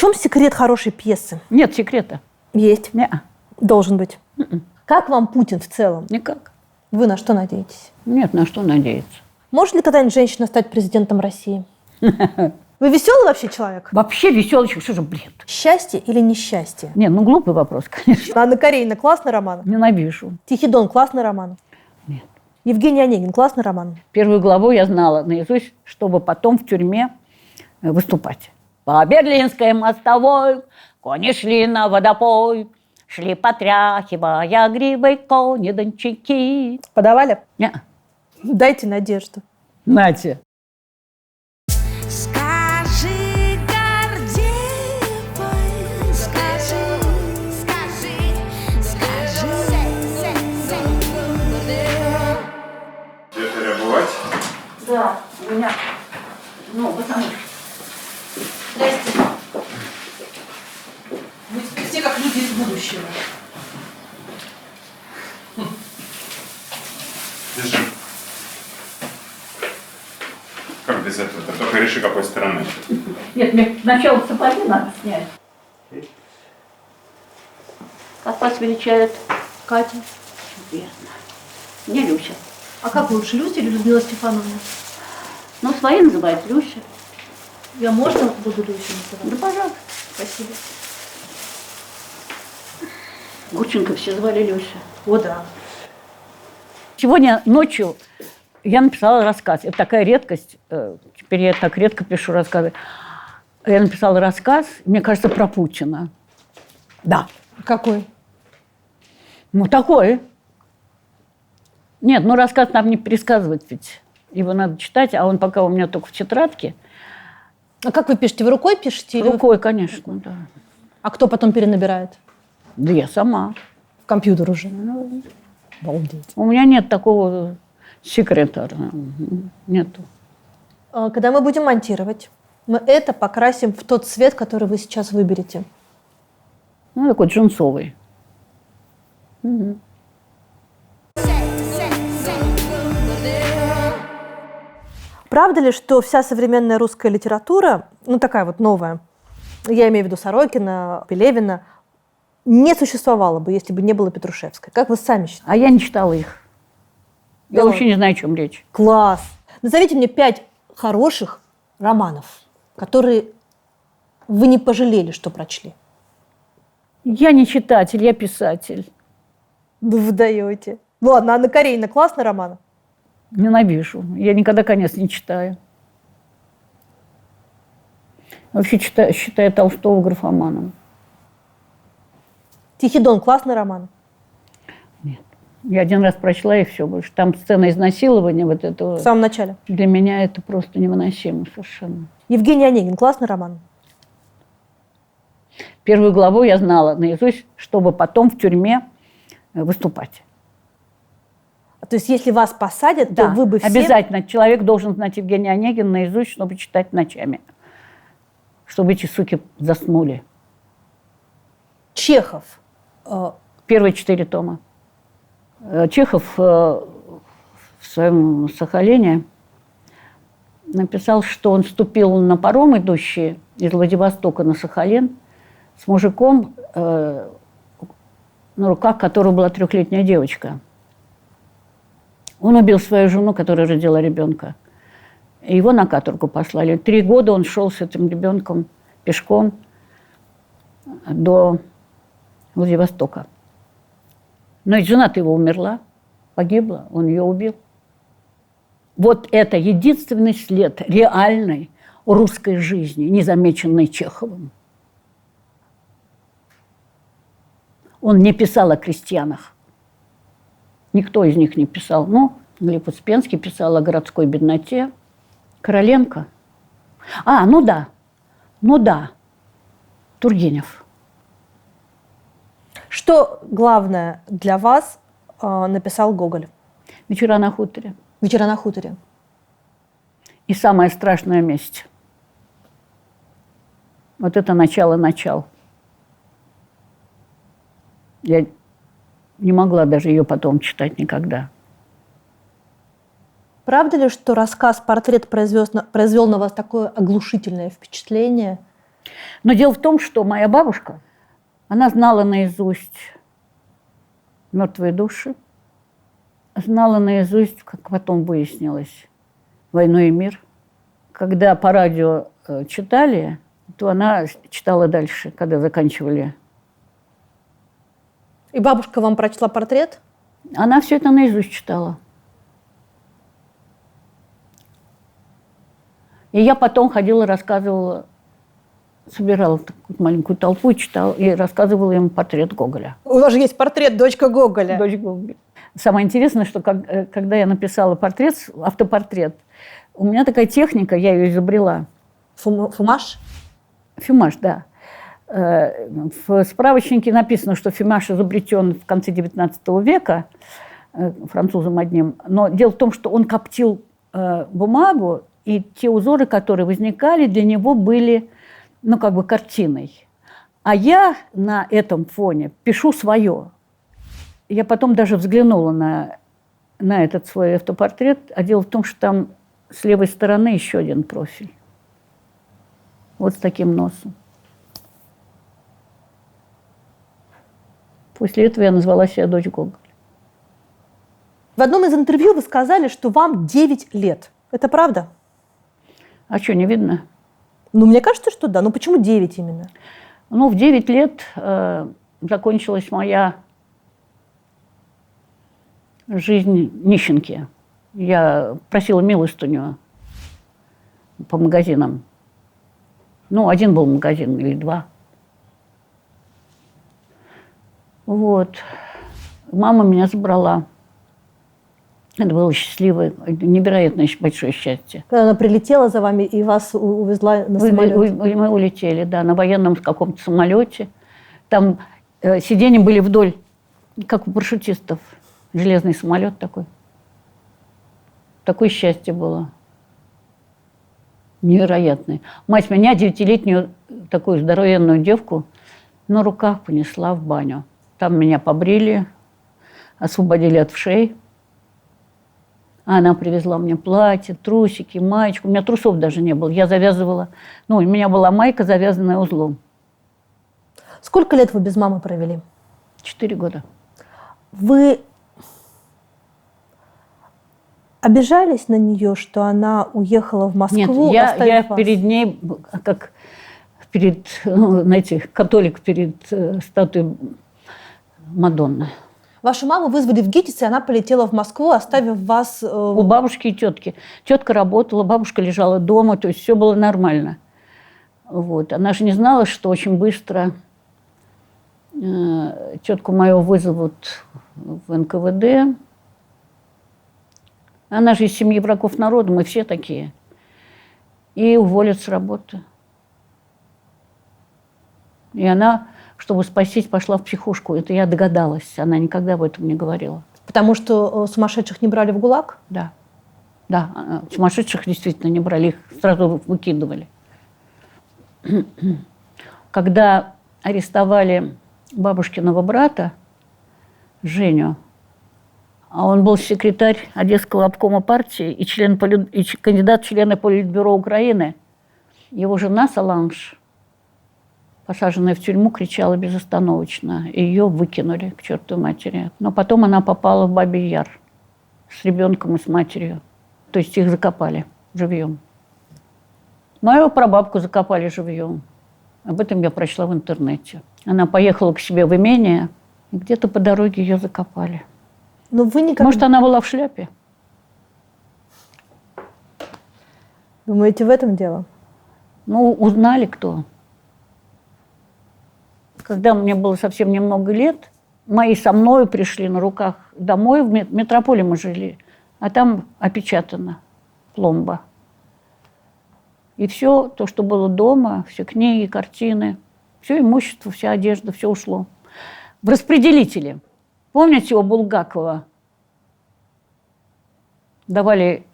чем секрет хорошей пьесы? Нет секрета. Есть. Не-а. Должен быть. Как вам Путин в целом? Никак. Вы на что надеетесь? Нет, на что надеяться. Может ли когда-нибудь женщина стать президентом России? Вы веселый вообще человек? Вообще веселочек, что же бред? Счастье или несчастье? Не, ну глупый вопрос, конечно. Анна Каренина классный роман? Ненавижу. Тихий Дон классный роман? Нет. Евгений Онегин классный роман? Первую главу я знала наизусть, чтобы потом в тюрьме выступать. По Берлинской мостовой кони шли на водопой, шли потряхивая гривой кони-дончаки. Подавали? Не. Дайте надежду. Нате. Скажи, Гордеевой, скажи. Где-то рябовать? Да, у меня много самых. Здрасте. Вы все как люди из будущего. Держи. Как без этого? Ты только реши, какой стороны. Нет, мне сначала сапоги надо снять. Как вас величает? Катя. Верно. Не Люся. А как лучше, Люся или Людмила Степановна? Ну, свои называют Люся. Я можно буду Люсей Да, называть? пожалуйста. Спасибо. Гурченко все звали Люся. О, да. Сегодня ночью я написала рассказ. Это такая редкость. Теперь я так редко пишу рассказы. Я написала рассказ, мне кажется, про Путина. Да. Какой? Ну, такой. Нет, ну рассказ нам не пересказывать ведь. Его надо читать, а он пока у меня только в тетрадке. А как вы пишете? Вы рукой пишете? Или Рукой, конечно, да. А кто потом перенабирает? Да я сама. В компьютер уже. Ну, Обалдеть. у меня нет такого секретаря. Нету. Когда мы будем монтировать, мы это покрасим в тот цвет, который вы сейчас выберете. Ну, такой джинсовый. Угу. Правда ли, что вся современная русская литература, ну такая вот новая, я имею в виду Сорокина, Пелевина, не существовала бы, если бы не было Петрушевской? Как вы сами считаете? А я не читала их. Я Да вообще не знаю, о чем речь. Класс! Назовите мне 5 хороших романов, которые вы не пожалели, что прочли. Я не читатель, я писатель. Да вы даете. Ну ладно, Анна Каренина классный роман? Ненавижу. Я никогда конец не читаю. Вообще считаю Толстого графоманом. Тихий Дон классный роман? Нет. Я один раз прочла, и все больше. Там сцена изнасилования вот этого. В самом начале. Для меня это просто невыносимо совершенно. Евгений Онегин классный роман? Первую главу я знала наизусть, чтобы потом в тюрьме выступать. То есть если вас посадят, то Да, вы бы все... обязательно. Человек должен знать Евгения Онегина наизусть, чтобы читать ночами. Чтобы эти суки заснули. Чехов. Первые 4 тома. Чехов в своем «Сахалине» написал, что он вступил на паром, идущий из Владивостока на Сахалин, с мужиком, на руках которого была 3-летняя девочка. Он убил свою жену, которая родила ребенка. И его на каторгу послали. 3 года он шел с этим ребенком пешком до Владивостока. Но ведь жена-то его умерла, погибла, он ее убил. Вот это единственный след реальной русской жизни, незамеченной Чеховым. Он не писал о крестьянах. Никто из них не писал. Ну, Глеб Успенский писал о городской бедноте. Короленко. Ну да. Тургенев. Что главное для вас написал Гоголь? «Вечера на хуторе». «Вечера на хуторе». И самая страшная месть. Вот это начало. Я не могла даже ее потом читать никогда. Правда ли, что рассказ «Портрет» произвел на вас такое оглушительное впечатление, Но дело в том, что моя бабушка, она знала наизусть «Мертвые души», знала наизусть, как потом выяснилось, «Войну и мир». Когда по радио читали, то она читала дальше, когда заканчивали. И бабушка вам прочла портрет? Она все это наизусть читала. И я потом ходила, рассказывала, собирала такую маленькую толпу и читала, и рассказывала им портрет Гоголя. У вас же есть портрет «Дочка Гоголя». Дочь Гоголя. Самое интересное, что когда я написала портрет, автопортрет, у меня такая техника, я ее изобрела. Фумаж? Фюмаж, да. В справочнике написано, что фюмаж изобретен в конце XIX века французом одним. Но дело в том, что он коптил бумагу, и те узоры, которые возникали, для него были, ну, как бы картиной. А я на этом фоне пишу свое. Я потом даже взглянула на этот свой автопортрет, а дело в том, что там с левой стороны еще один профиль. Вот с таким носом. После этого я назвала себя «Дочь Гоголя». В одном из интервью вы сказали, что вам 9 лет. Это правда? А что, не видно? Ну, мне кажется, что да. Ну, почему 9 именно? Ну, в 9 лет закончилась моя жизнь нищенки. Я просила милостыню по магазинам. Ну, один был магазин или два. Вот. Мама меня забрала. Это было счастливое, невероятно большое счастье. Когда она прилетела за вами и вас увезла на самолете? Мы улетели, да, на военном каком-то самолете. Там сиденья были вдоль, как у парашютистов. Железный самолет такой. Такое счастье было. Невероятное. Мать меня, 9-летнюю, такую здоровенную девку, на руках понесла в баню. Там меня побрили, освободили от вшей. А она привезла мне платье, трусики, маечку. У меня трусов даже не было. Я завязывала... Ну, у меня была майка, завязанная узлом. Сколько лет вы без мамы провели? 4 года. Вы обижались на нее, что она уехала в Москву, Нет, я оставив вас? перед ней, как перед, ну, знаете, католик перед статуей Мадонны. Вашу маму вызвали в ГИТИС, и она полетела в Москву, оставив вас... У бабушки и тетки. Тетка работала, бабушка лежала дома, то есть все было нормально. Вот. Она же не знала, что очень быстро тетку мою вызовут в НКВД. Она же из семьи врагов народа, мы все такие. И уволят с работы. И она, чтобы спастись, пошла в психушку. Это я догадалась, она никогда об этом не говорила. Потому что сумасшедших не брали в ГУЛАГ? Да. Да, сумасшедших действительно не брали, их сразу выкидывали. Когда арестовали бабушкиного брата, Женю, а он был секретарь Одесского обкома партии и кандидат в члены Политбюро Украины, его жена Соланж, посаженная в тюрьму, кричала безостановочно. И ее выкинули к чертовой матери. Но потом она попала в Бабий Яр с ребенком и с матерью. То есть их закопали живьем. Мою прабабку закопали живьем. Об этом я прочла в интернете. Она поехала к себе в имение, и где-то по дороге ее закопали. Но вы никогда... Может, она была в шляпе? Думаете, в этом дело? Ну, узнали кто. Когда мне было совсем немного лет, мои со мной пришли на руках домой, в метрополе мы жили, а там опечатано пломба. И все то, что было дома, все книги, картины, все имущество, вся одежда, все ушло. В распределители. Помните у Булгакова? Давали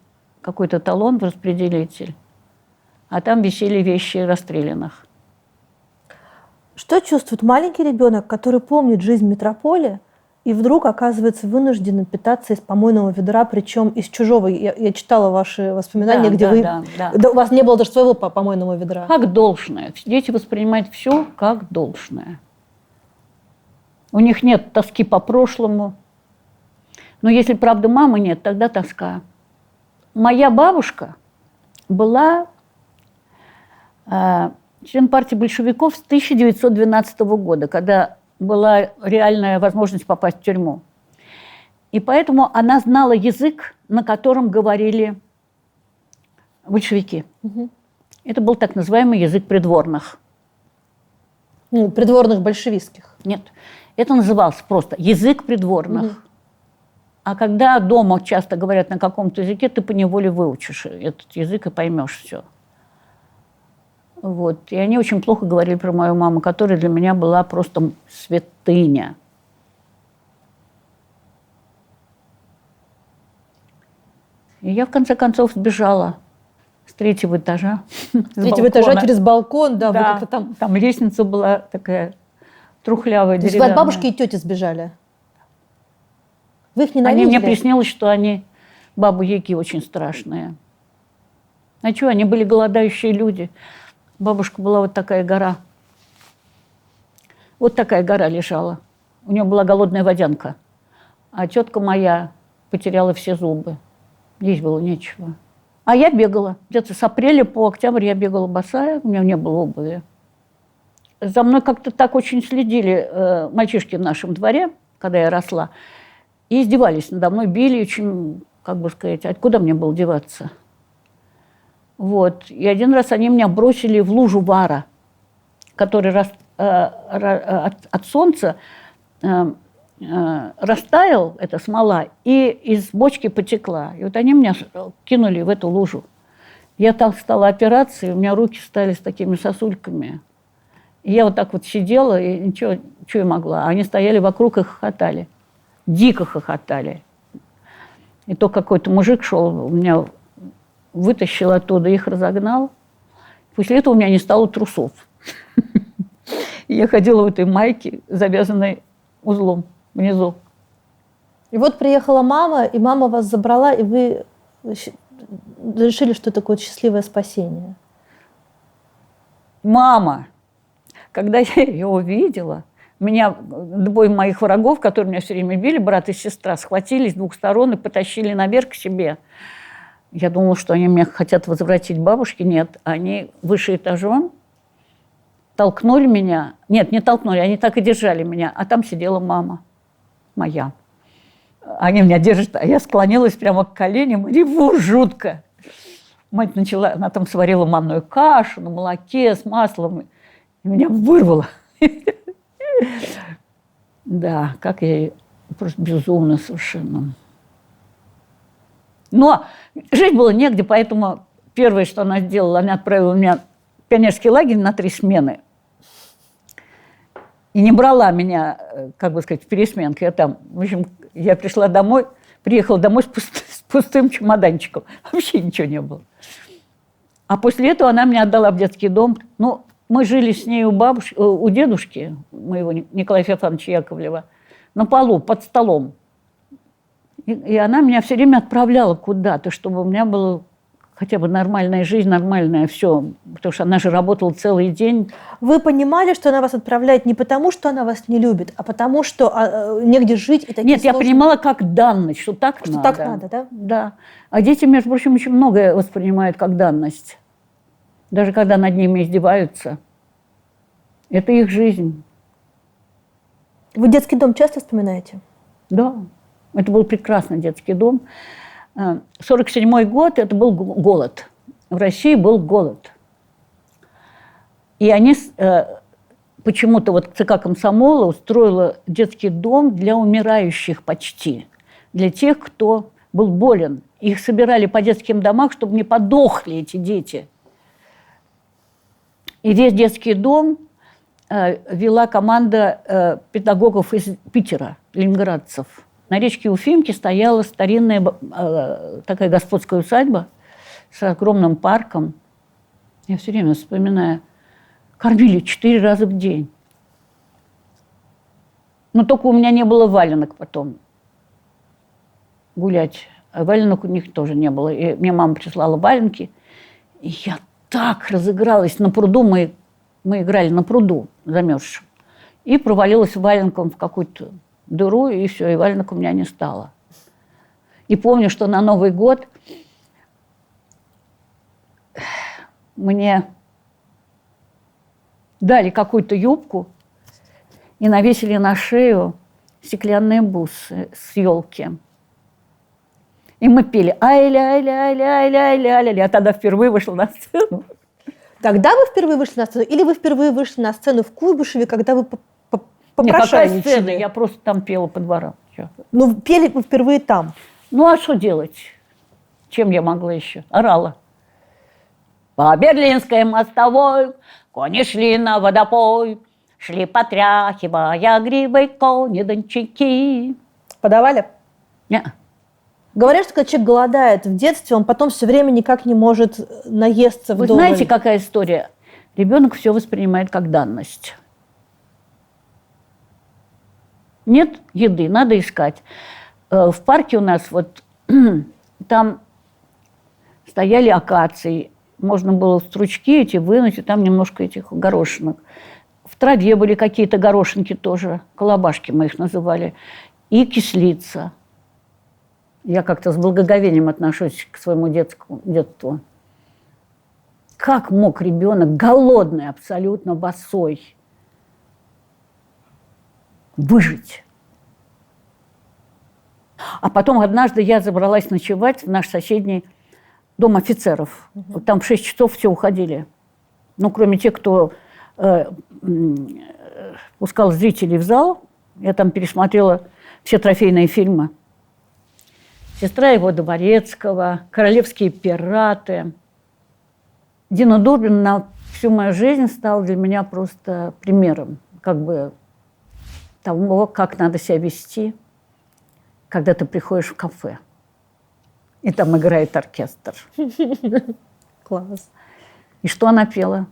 какой-то талон в распределитель, а там висели вещи расстрелянных. Что чувствует маленький ребенок, который помнит жизнь в метрополе и вдруг оказывается вынуждены питаться из помойного ведра, причем из чужого. Я читала ваши воспоминания, где вы... Да. Да, у вас не было даже своего помойного ведра. Как должное. Дети воспринимают все как должное. У них нет тоски по прошлому. Но если, правда, мамы нет, тогда тоска. Моя бабушка была член партии большевиков с 1912 года, когда была реальная возможность попасть в тюрьму. И поэтому она знала язык, на котором говорили большевики. Угу. Это был так называемый язык придворных. Ну, придворных большевистских. Нет, это назывался просто язык придворных. Угу. А когда дома часто говорят на каком-то языке, ты поневоле выучишь этот язык и поймешь все. Вот. И они очень плохо говорили про мою маму, которая для меня была просто святыня. И я, в конце концов, сбежала с 3-го этажа. С 3-го этажа через балкон, да, вы как-то там... Там лестница была такая трухлявая, То есть вы от деревянная. бабушки и тети сбежали? Вы их Мне ненавидели? приснилось, что они бабы-яги очень страшные. А что, они были голодающие люди. Бабушка была вот такая гора. Вот такая гора лежала. У нее была голодная водянка. А тетка моя потеряла все зубы. Есть было нечего. А я бегала. Где-то с апреля по октябрь я бегала босая. У меня не было обуви. За мной как-то так очень следили мальчишки в нашем дворе, когда я росла. И издевались надо мной, били очень, как бы сказать, откуда мне было деваться. Вот. И один раз они меня бросили в лужу вара, который от солнца растаял, эта смола, и из бочки потекла. И вот они меня кинули в эту лужу. Я так стала опираться, и у меня руки стали с такими сосульками. И я вот так вот сидела, и ничего, что я могла. Они стояли вокруг и хохотали. Дико хохотали. И то какой-то мужик шел, меня вытащил оттуда, их разогнал. После этого у меня не стало трусов. Я ходила в этой майке, завязанной узлом внизу. И вот приехала мама, и мама вас забрала, и вы решили, что такое счастливое спасение. Мама, когда я ее увидела, меня двое моих врагов, которые меня все время били, брат и сестра, схватили с двух сторон и потащили наверх к себе. Я думала, что они меня хотят возвратить бабушке. Нет, они выше этажом толкнули меня. Нет, не толкнули, они так и держали меня. А там сидела мама моя. Они меня держат, а я склонилась прямо к коленям и реву жутко. Мать начала, она там сварила манную кашу на молоке с маслом. И меня вырвало. Да, как я просто безумно совершенно. Но жить было негде, поэтому первое, что она сделала, она отправила меня в пионерский лагерь на 3 смены. И не брала меня, как бы сказать, в пересменку. Я там, в общем, я пришла домой, приехала домой с пустым чемоданчиком. Вообще ничего не было. А после этого она меня отдала в детский дом. Ну, мы жили с ней у дедушки моего Николая Феофановича Яковлева на полу, под столом. И она меня все время отправляла куда-то, чтобы у меня была хотя бы нормальная жизнь, нормальное все. Потому что она же работала целый день. Вы понимали, что она вас отправляет не потому, что она вас не любит, а потому, что негде жить и такие Нет, я понимала как данность, что так что надо. так надо, да? Да. А дети, между прочим, очень многое воспринимают как данность. Даже когда над ними издеваются. Это их жизнь. Вы детский дом часто вспоминаете? Да. Это был прекрасный детский дом. 1947 год – это был голод. В России был голод. И они почему-то вот ЦК комсомола устроила детский дом для умирающих почти. Для тех, кто был болен. Их собирали по детским домам, чтобы не подохли эти дети. И весь детский дом вела команда педагогов из Питера, ленинградцев. На речке Уфимки стояла старинная такая господская усадьба с огромным парком. Я все время вспоминаю. Кормили 4 раза в день. Но только у меня не было валенок потом гулять. А валенок у них тоже не было. И мне мама прислала валенки. И я так разыгралась на пруду. Мы играли на пруду замерзшем. И провалилась валенком в какую-то дыру, и все, и валенок у меня не стало. И помню, что на Новый год мне дали какую-то юбку и навесили на шею стеклянные бусы с елки. И мы пели «Ай-ля-ля-ля-ля-ля-ля». Я тогда впервые вышла на сцену. Тогда вы впервые вышли на сцену? Или вы впервые вышли на сцену в Куйбышеве, когда вы Не, какая попрошайничали? сцена? Я просто там пела по дворам. Чё? Ну, пели вы впервые там. Ну, а что делать? Чем я могла еще? Орала. По Берлинской мостовой кони шли на водопой, шли потряхивая гривой кони-дончаки. Подавали? Не. Говорят, что когда человек голодает в детстве, он потом все время никак не может наесться Вы вдоволь. знаете, какая история? Ребенок все воспринимает как данность. Нет еды, надо искать. В парке у нас вот там стояли акации. Можно было стручки эти вынуть, и там немножко этих горошинок. В траве были какие-то горошинки тоже, колобашки мы их называли, и кислица. Я как-то с благоговением отношусь к своему детству. Как мог ребенок, голодный абсолютно, босой, выжить? А потом однажды я забралась ночевать в наш соседний дом офицеров. Вот там в 6 часов все уходили. Ну, кроме тех, кто пускал зрителей в зал. Я там пересмотрела все трофейные фильмы. «Сестра его Дворецкого», «Королевские пираты». Дина Дурбин на всю мою жизнь стал для меня просто примером как бы того, как надо себя вести, когда ты приходишь в кафе, и там играет оркестр. Класс. И что она пела?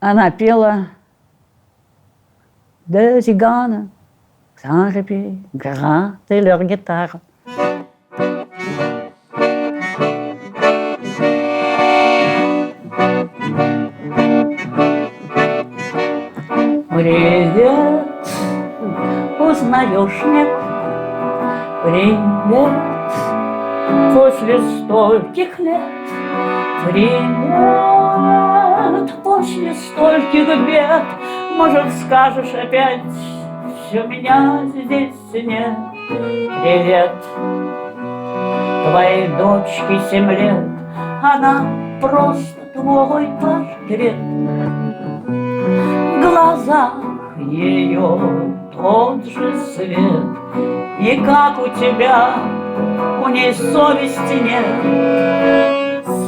Она пела «Deux ciganes, sans répit, grattaient leur guitare». Привет, узнаешь нет? Привет, после стольких лет. Привет, после стольких бед. Может, скажешь опять, все меня здесь нет. Привет, твоей дочке 7 лет. Она просто твой портрет. В глазах ее тот же свет. И как у тебя, у ней совести нет.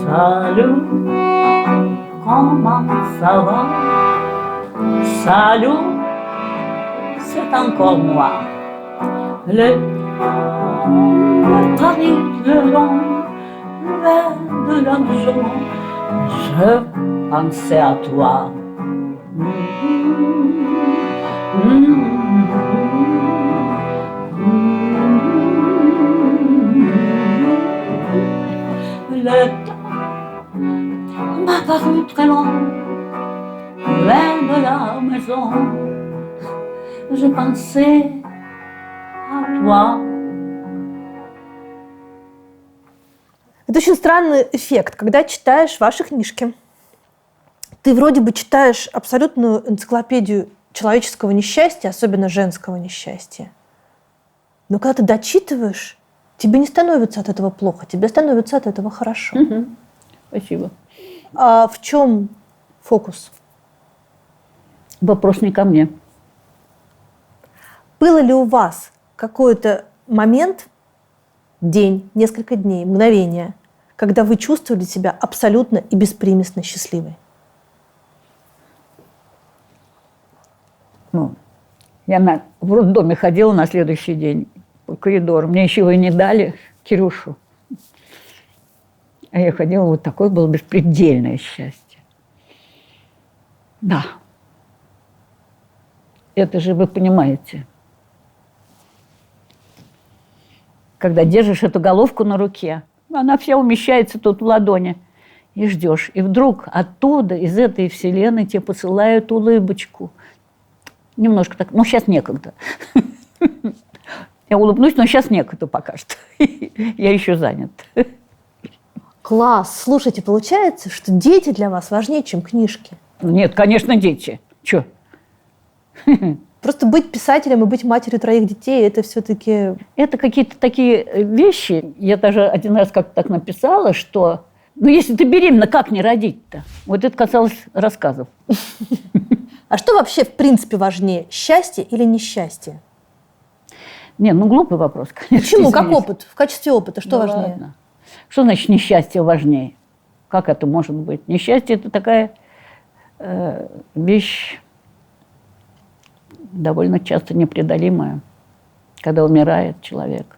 Салют, comment ça va? Salut, c'est encore moi. Le Paris, le long de l'argent, je pensais à toi. Le temps m'a paru très long, loin de la maison. Je pensais à toi. Это очень странный эффект, когда читаешь ваши книжки. Ты вроде бы читаешь абсолютную энциклопедию человеческого несчастья, особенно женского несчастья. Но когда ты дочитываешь, тебе не становится от этого плохо, тебе становится от этого хорошо. Спасибо. А в чем фокус? Вопрос не ко мне. Было ли у вас какой-то момент, день, несколько дней, мгновение, когда вы чувствовали себя абсолютно и беспримесно счастливой? Ну, я в роддоме ходила на следующий день по коридору. Мне еще его и не дали, Кирюшу. А я ходила, вот такое было беспредельное счастье. Да. Это же вы понимаете. Когда держишь эту головку на руке, она вся умещается тут в ладони, и ждешь. И вдруг оттуда, из этой вселенной, тебе посылают улыбочку. Немножко так, ну, сейчас некогда. Я улыбнусь, но сейчас некогда пока что. Я еще занят. Класс. Слушайте, получается, что дети для вас важнее, чем книжки. Нет, конечно, дети. Чё? Просто быть писателем и быть матерью 3 детей – это все-таки… Это какие-то такие вещи. Я даже один раз как-то так написала, что… Ну, если ты беременна, как не родить-то? Вот это касалось рассказов. А что вообще в принципе важнее – счастье или несчастье? Не, ну глупый вопрос, конечно. Почему? Как извините. опыт? В качестве опыта что Да важнее? ладно. Что значит несчастье важнее? Как это может быть? Несчастье – это такая вещь довольно часто непреодолимая, когда умирает человек.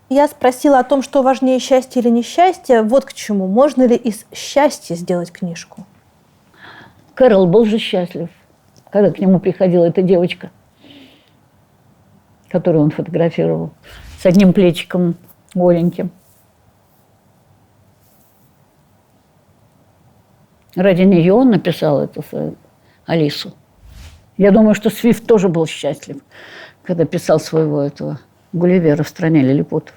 Я спросила о том, что важнее, счастье или несчастье. Вот к чему. Можно ли из счастья сделать книжку? Кэрол был же счастлив, когда к нему приходила эта девочка, которую он фотографировал, с одним плечиком голеньким. Ради нее он написал эту свою Алису. Я думаю, что Свифт тоже был счастлив, когда писал своего этого Гулливера в стране лилипутов.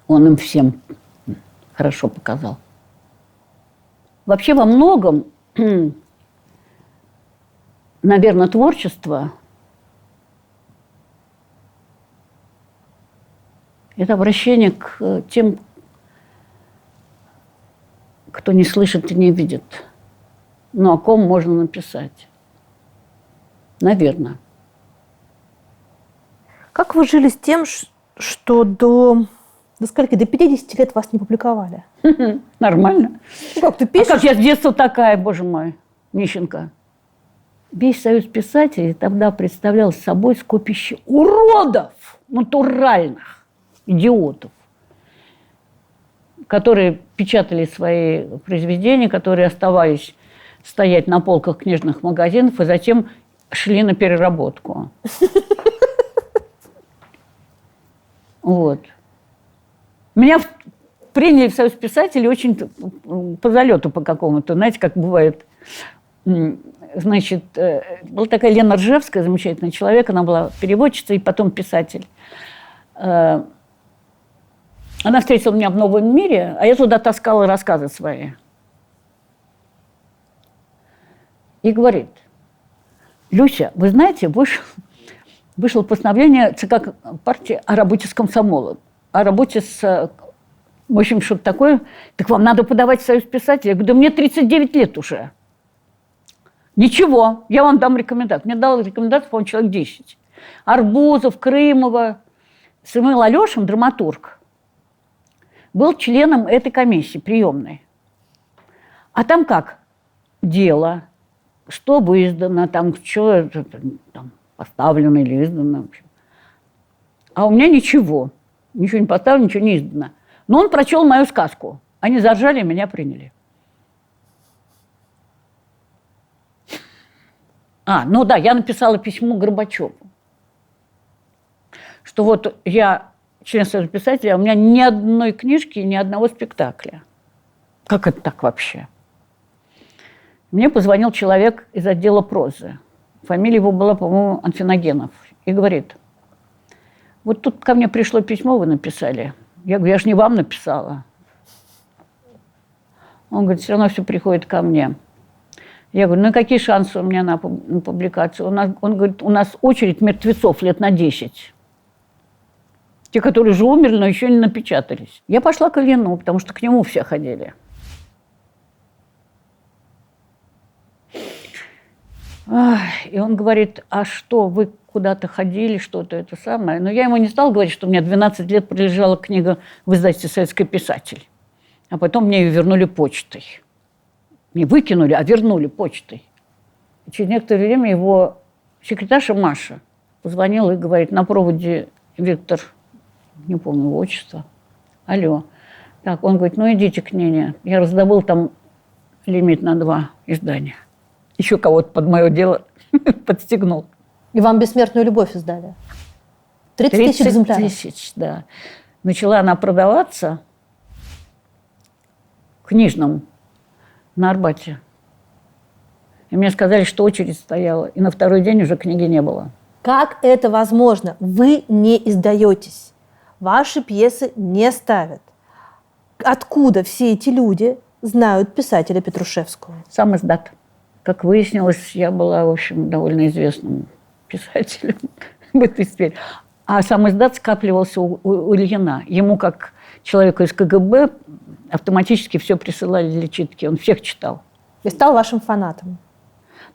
Он им всем хорошо показал. Вообще во многом, наверное, творчество – это обращение к тем, кто не слышит и не видит. Но о ком можно написать? Наверное. Как вы жили с тем, что до скольки? До 50 лет вас не публиковали? Нормально. Ну как, ты А пишешь? как я с детства такая, боже мой, нищенка. Весь союз писателей тогда представлял собой скопище уродов, натуральных идиотов, которые печатали свои произведения, которые оставались стоять на полках книжных магазинов и затем шли на переработку. Вот. Меня приняли в союз писателей очень по залету по какому-то, знаете, как бывает. Значит, была такая Лена Ржевская, замечательный человек, она была переводчица и потом писатель. Она встретила меня в Новом мире, а я туда таскала рассказы свои. И говорит: Люся, вы знаете, вышло постановление ЦК партии о работе с комсомолом, о работе с… В общем, что-то такое. Так вам надо подавать в союз писателей. Я говорю, да мне 39 лет уже. Ничего, я вам дам рекомендацию. Мне дал рекомендацию, по-моему, человек 10. Арбузов, Крымова. Самуил Алешин, драматург, был членом этой комиссии приемной. А там как? Дело, что бы издано, там, что там, поставлено или издано. В общем. А у меня ничего. Ничего не поставлено, ничего не издано. Но он прочел мою сказку. Они заржали, меня приняли. Ну да, я написала письмо Горбачеву, что вот я член Союза писателей, а у меня ни одной книжки, ни одного спектакля. Как это так вообще? Мне позвонил человек из отдела прозы. Фамилия его была, по-моему, Анфиногенов. И говорит: вот тут ко мне пришло письмо, вы написали. Я говорю, я же не вам написала. Он говорит, все равно все приходит ко мне. Я говорю, ну какие шансы у меня на публикацию? Он говорит, у нас очередь мертвецов лет на 10. Те, которые уже умерли, но еще не напечатались. Я пошла к Ильину, потому что к нему все ходили. И он говорит, а что, вы куда-то ходили, что-то это самое? Но я ему не стала говорить, что у меня 12 лет пролежала книга в издательстве «Советский писатель». А потом мне ее вернули почтой. Не выкинули, а вернули почтой. И через некоторое время его секретарша Маша позвонила и говорит, на проводе Виктор, не помню его отчество, алло. Так, он говорит, ну идите к Нине, я раздобыл там лимит на 2 издания. еще кого-то под мое дело подстегнул. И вам «Бессмертную любовь» издали? 30 тысяч экземпляров. 30 тысяч, да. Начала она продаваться в книжном на Арбате. И мне сказали, что очередь стояла. И на второй день уже книги не было. Как это возможно? Вы не издаетесь. Ваши пьесы не ставят. Откуда все эти люди знают писателя Петрушевского? Сам издат. Как выяснилось, я была, в общем, довольно известным писателем в этой сфере. А сам издат скапливался у Ильина. Ему, как человеку из КГБ, автоматически все присылали для читки. Он всех читал. И стал вашим фанатом.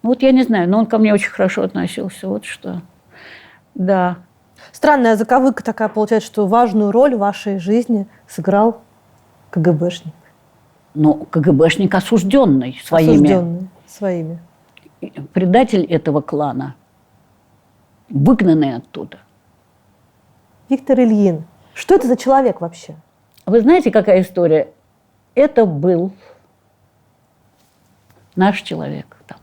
Ну, вот я не знаю, но он ко мне очень хорошо относился. Вот что. Да. Странная заковыка такая получается, что важную роль в вашей жизни сыграл КГБшник. Но КГБшник осужденный своими. Осужденный своими. Предатель этого клана. Выгнанный оттуда. Виктор Ильин. Что это за человек вообще? Вы знаете, какая история? Это был наш человек там.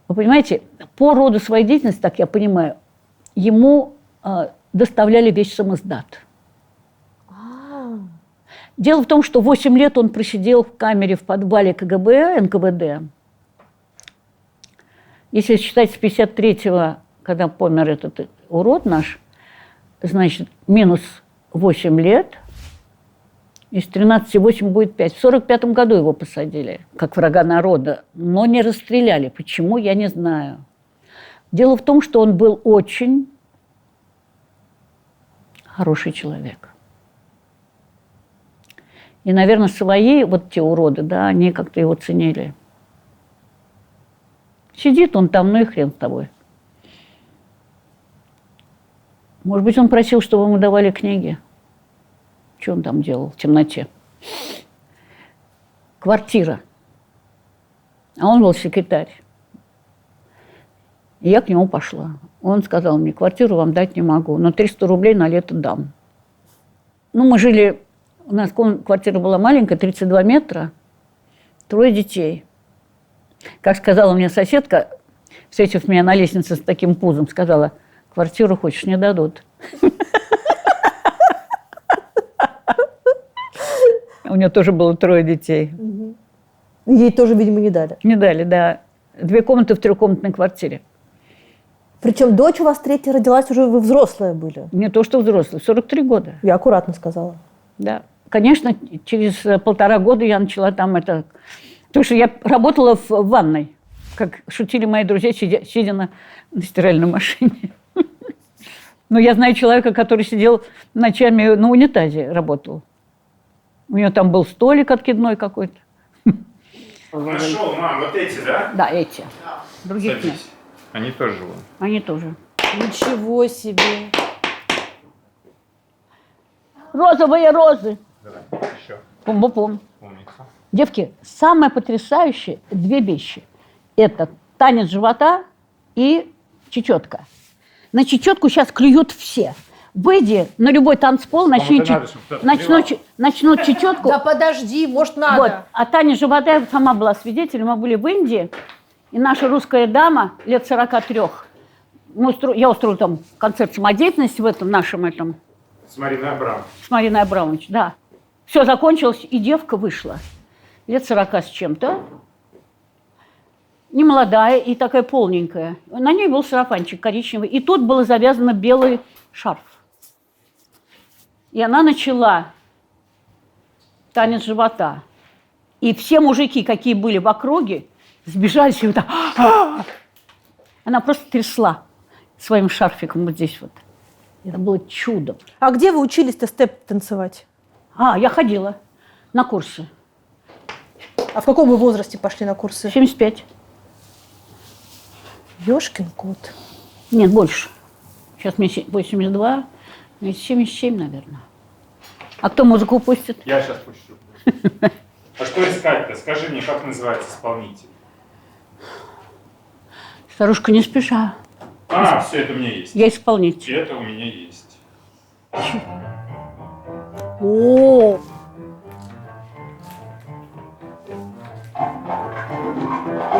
Вы понимаете, по роду своей деятельности, так я понимаю, ему доставляли весь самиздат. Дело в том, что 8 лет он просидел в камере в подвале КГБ, НКВД. Если считать с 53-го, когда помер этот урод наш, значит, минус 8 лет, из 13 8 будет 5. В 45-м году его посадили, как врага народа, но не расстреляли. Почему, я не знаю. Дело в том, что он был очень хороший человек. И, наверное, свои, вот те уроды, да, они как-то его ценили. Сидит он там, ну и хрен с тобой. Может быть, он просил, чтобы ему давали книги. Что он там делал в темноте? Квартира. А он был секретарь. И я к нему пошла. Он сказал мне, квартиру вам дать не могу, но 300 рублей на лето дам. Ну, мы жили, у нас квартира была маленькая, 32 метра, 3 детей. Как сказала мне соседка, встретив меня на лестнице с таким пузом, сказала, квартиру хочешь, не дадут. У нее тоже было 3 детей. Ей тоже, видимо, не дали. Не дали, да. 2 комнаты в 3-комнатной квартире. Причем дочь у вас 3-я родилась, уже вы взрослые были. Не то, что взрослые, 43 года. Я аккуратно сказала. Да. Конечно, через 1,5 года я начала там это... Потому что я работала в ванной, как шутили мои друзья, сидя на стиральной машине. Но я знаю человека, который сидел ночами на унитазе, работал. У него там был столик откидной какой-то. Нашел, мам, вот эти, да? Да, эти. Других нет. Садись. Они тоже вон. Они тоже. Ничего себе. Розовые розы. Давай, еще. Пум-пум-пум. Умница. Девки, самое потрясающее 2 вещи. Это танец живота и чечетка. На чечетку сейчас клюют все. Выйди на любой танцпол, начнут чечетку. Да подожди, может, надо. Вот. А Таня живота, я сама была свидетелем, мы были в Индии, и наша русская дама лет 43, я устроила там концерт самодеятельности в этом нашем этом. С Мариной Абрамович. С Мариной Абрамович, да. Все закончилось, и девка вышла. Лет 40 с чем-то. Немолодая и такая полненькая. На ней был сарафанчик коричневый. И тут был завязан белый шарф. И она начала танец живота. И все мужики, какие были в округе, сбежались и вот так. Она просто трясла своим шарфиком вот здесь вот. Это было чудо. А где вы учились-то степ танцевать? Я ходила на курсы. А в каком вы возрасте пошли на курсы? 75. Ёшкин кот. Нет, больше. Сейчас мне 82, мне 77, наверное. А кто музыку пустит? Я сейчас пущу. А что искать-то? Скажи мне, как называется исполнитель? Старушка, не спеша. Все это у меня есть. Я исполнитель. И это у меня есть. О, Вообще.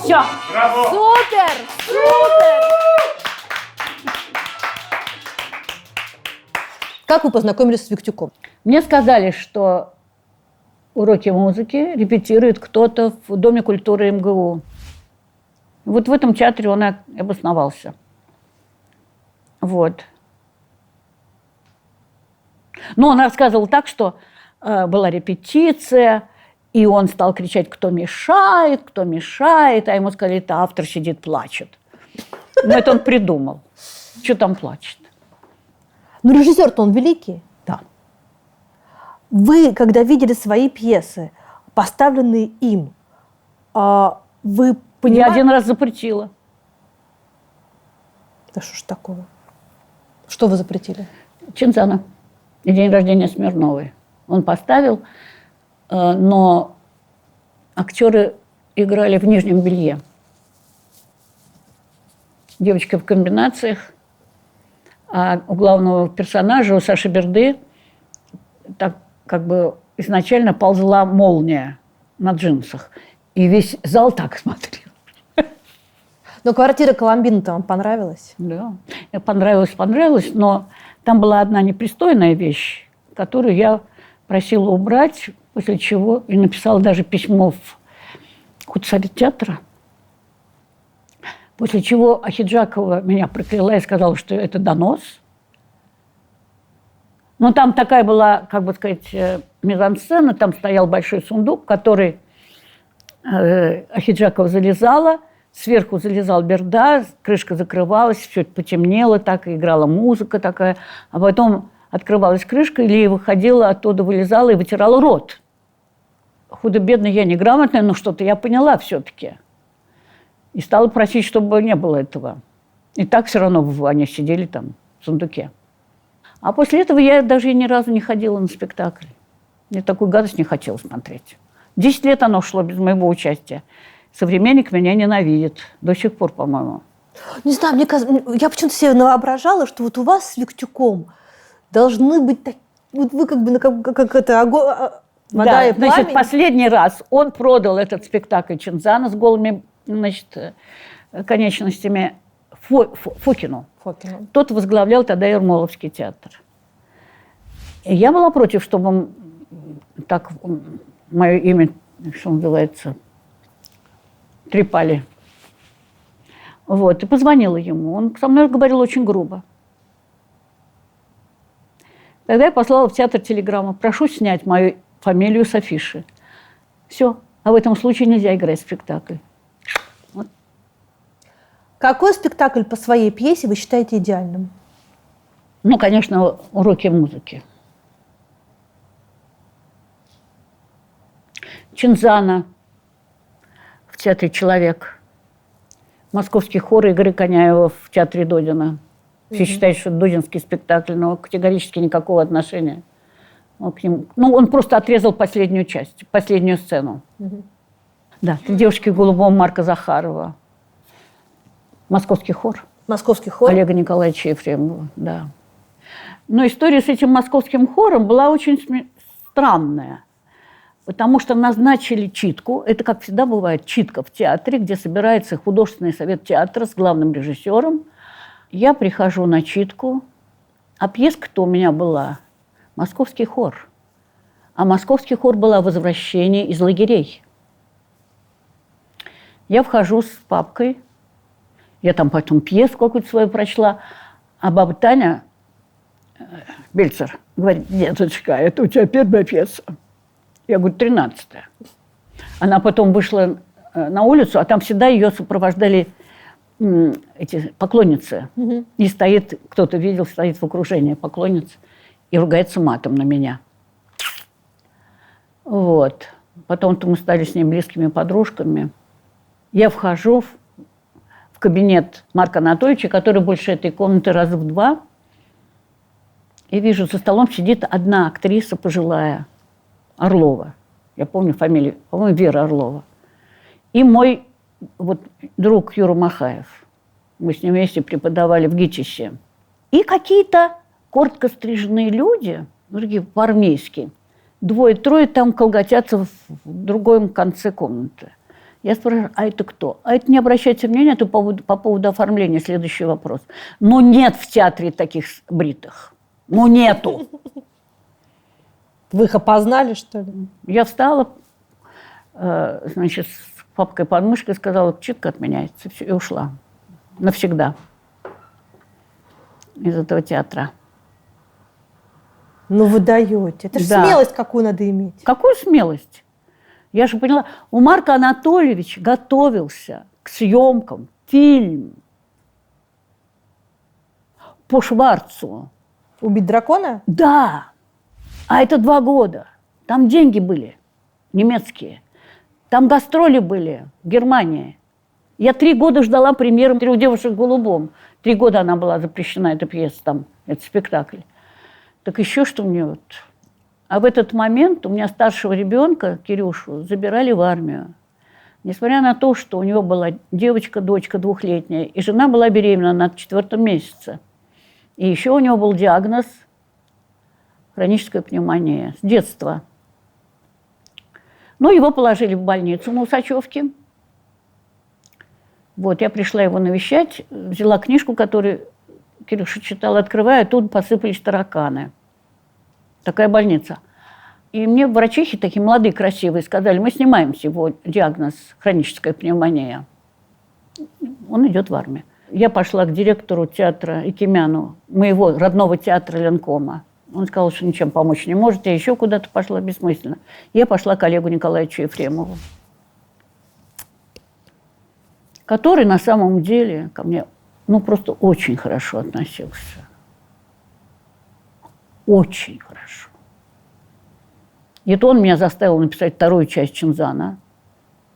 Все. Браво! Супер! Супер! Как вы познакомились с Виктюком? Мне сказали, что уроки музыки репетирует кто-то в Доме культуры МГУ. Вот в этом театре он и обосновался. Вот. Но он рассказывал так, что была репетиция, и он стал кричать, кто мешает, а ему сказали, это автор сидит, плачет. Но это он придумал. Что там плачет? Ну, режиссер-то он великий. Да. Вы, когда видели свои пьесы, поставленные им, вы Я понимаете... один раз запретила. Да что ж такого? Что вы запретили? Чинзана. И день рождения Смирновой. Он поставил, но актеры играли в нижнем белье. Девочка в комбинациях, а у главного персонажа, у Саши Берды, так как бы изначально ползла молния на джинсах. И весь зал так смотрел. Но квартира Коломбина-то вам понравилась? Да. Мне понравилось, но там была одна непристойная вещь, которую я просила убрать, после чего и написала даже письмо в худсовет театра, после чего Ахиджакова меня прокляла и сказала, что это донос. Но там такая была, как бы сказать, мизансцена, там стоял большой сундук, который Ахиджакова залезала, сверху залезал Берда, крышка закрывалась, все потемнело, так и играла музыка такая. А потом открывалась крышка, и Лия выходила оттуда, вылезала и вытирала рот. Худо-бедно я неграмотная, но что-то я поняла все-таки. И стала просить, чтобы не было этого. И так все равно они сидели там в сундуке. А после этого я даже ни разу не ходила на спектакль. Мне такую гадость не хотела смотреть. 10 лет оно шло без моего участия. Современник меня ненавидит. До сих пор, по-моему. Не знаю, мне кажется, я почему-то себе воображала, что вот у вас с Виктюком должны быть такие... Вот вы как бы как это... Вода Да, и значит, пламень. последний раз он продал этот спектакль Чинзана с голыми, значит, конечностями Фокину. Фокину. Тот возглавлял тогда Ермоловский театр. И я была против, чтобы так мое имя, что называется, трепали. Вот, и позвонила ему. Он со мной говорил очень грубо. Тогда я послала в театр телеграмму: прошу снять мою фамилию с афиши. Все. А в этом случае нельзя играть в спектакль. Вот. Какой спектакль по своей пьесе вы считаете идеальным? Ну, конечно, уроки музыки. Чинзана в театре «Человек». Московский хор Игоря Коняева в театре Додина. Все считают, что это додинский спектакль, но категорически никакого отношения к нему. Ну, он просто отрезал последнюю часть, последнюю сцену. Да, «Девушки в голубом» Марка Захарова. Московский хор. Московский хор. Олега Николаевича Ефремова, да. Но история с этим московским хором была очень странная, потому что назначили читку. Это, как всегда бывает, читка в театре, где собирается художественный совет театра с главным режиссером. Я прихожу на читку, а пьеска-то у меня была «Московский хор». А «Московский хор» была «Возвращение из лагерей». Я вхожу с папкой, я там потом пьесу какую-то свою прочла, а баба Таня Бельцер говорит: деточка, это у тебя первая пьеса. Я говорю: 13-я. Она потом вышла на улицу, а там всегда ее сопровождали эти поклонницы. И стоит, кто-то видел, стоит в окружении поклонниц и ругается матом на меня. Вот. Потом-то мы стали с ней близкими подружками. Я вхожу в кабинет Марка Анатольевича, который больше этой комнаты раза в 2, и вижу, за столом сидит одна актриса пожилая, Орлова. Я помню фамилию, по-моему, Вера Орлова. И мой вот друг Юра Махаев. Мы с ним вместе преподавали в ГИТИСе. И какие-то коротко стриженные люди, другие по-армейски, 2-3 там колготятся в другом конце комнаты. Я спрашиваю, а это кто? А это не обращайте внимания, это по поводу оформления. Следующий вопрос. Ну, нет в театре таких бритых. Ну, нету. Вы их опознали, что ли? Я встала, значит, с папкой под мышкой, сказала, читка отменяется, все, и ушла. Навсегда. Из этого театра. Ну, вы даете. Это же Да. смелость какую надо иметь. Какую смелость? Я же поняла, у Марка Анатольевича готовился к съемкам фильм по Шварцу. Убить дракона? Да, а это 2 года. Там деньги были немецкие. Там гастроли были в Германии. Я 3 года ждала премьеры «Трех девушек в голубом». 3 года она была запрещена, эта пьеса, там, этот спектакль. Так еще что мне вот... А в этот момент у меня старшего ребенка, Кирюшу, забирали в армию. Несмотря на то, что у него была девочка, дочка 2-летняя, и жена была беременна на 4-м месяце. И еще у него был диагноз хроническая пневмония с детства. Ну, его положили в больницу на Усачевке. Вот, я пришла его навещать, взяла книжку, которую Кирюша читал, открываю, а тут посыпались тараканы. Такая больница. И мне врачихи, такие молодые, красивые, сказали, мы снимаем его диагноз хроническая пневмония. Он идет в армию. Я пошла к директору театра Икемяну, моего родного театра Ленкома. Он сказал, что ничем помочь не может. Я еще куда-то пошла, бессмысленно. Я пошла к Олегу Николаевичу Ефремову, который на самом деле ко мне, ну, просто очень хорошо относился. Очень хорошо. И это он меня заставил написать 2-ю часть Чинзана.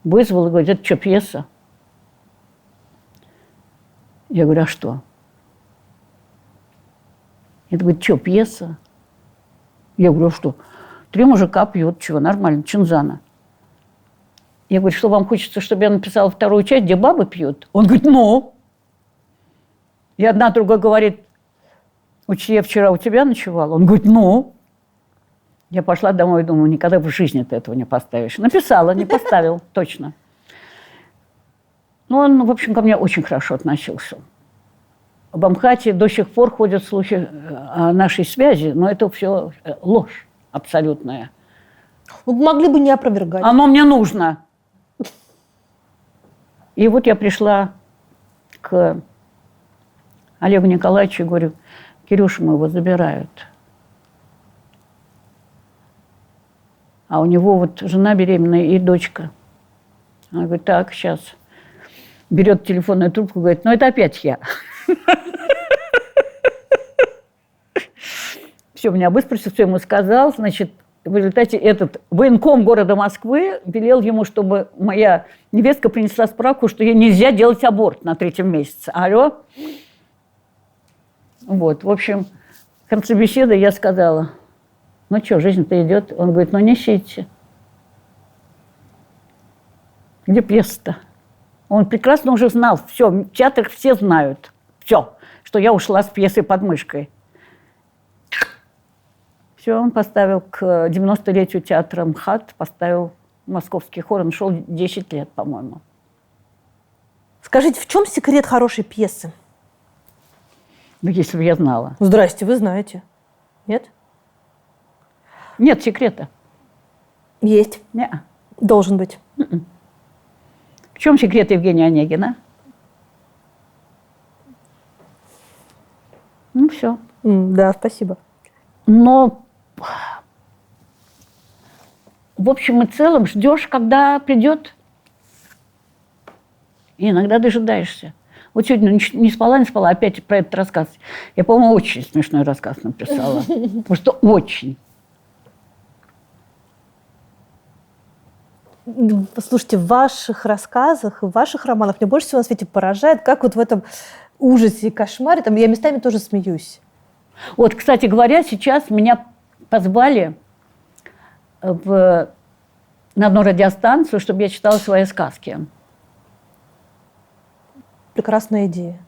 Вызвал и говорит, это что, пьеса? Я говорю, а что? Это говорит, что, пьеса? Я говорю, а что? 3 мужика пьют, чего, нормально, Чинзана. Я говорю, что вам хочется, чтобы я написала 2-ю часть, где бабы пьют? Он говорит, ну. И одна другая говорит, я вчера у тебя ночевала? Он говорит, ну. Я пошла домой и думаю, никогда в жизни ты этого не поставишь. Написала, не поставил, точно. Ну, он, в общем, ко мне очень хорошо относился. В Амхате до сих пор ходят слухи о нашей связи, но это все ложь абсолютная. Вы могли бы не опровергать. Оно мне нужно. И вот я пришла к Олегу Николаевичу и говорю, Кирюшу моего забирают. А у него вот жена беременная и дочка. Она говорит, так, сейчас. Берет телефонную трубку и говорит, ну это опять я. Все, меня выспросил, все ему сказал. Значит, в результате этот военком города Москвы велел ему, чтобы моя невестка принесла справку, что ей нельзя делать аборт на 3-м месяце. Алло? Вот, в общем, в конце беседы я сказала, ну что, жизнь-то идет. Он говорит, ну несите. Где пьеса-то? Он прекрасно уже знал, все, в театрах все знают, все, что я ушла с пьесой под мышкой. Все, он поставил к 90-летию театра МХАТ, поставил московский хор, он шел 10 лет, по-моему. Скажите, в чем секрет хорошей пьесы? Ну, если бы я знала. Здрасте, вы знаете. Нет? Нет секрета. Есть. Неа. Должен быть. В чем секрет Евгения Онегина? Ну, все. Да, спасибо. Но, в общем и целом, ждешь, когда придет. И иногда дожидаешься. Вот сегодня не спала, опять про этот рассказ. Я, по-моему, очень смешной рассказ написала. Потому что очень. Слушайте, в ваших рассказах, в ваших романах мне больше всего на свете поражает, как вот в этом ужасе и кошмаре, там я местами тоже смеюсь. Вот, кстати говоря, сейчас меня позвали на одну радиостанцию, чтобы я читала свои сказки. Прекрасная идея.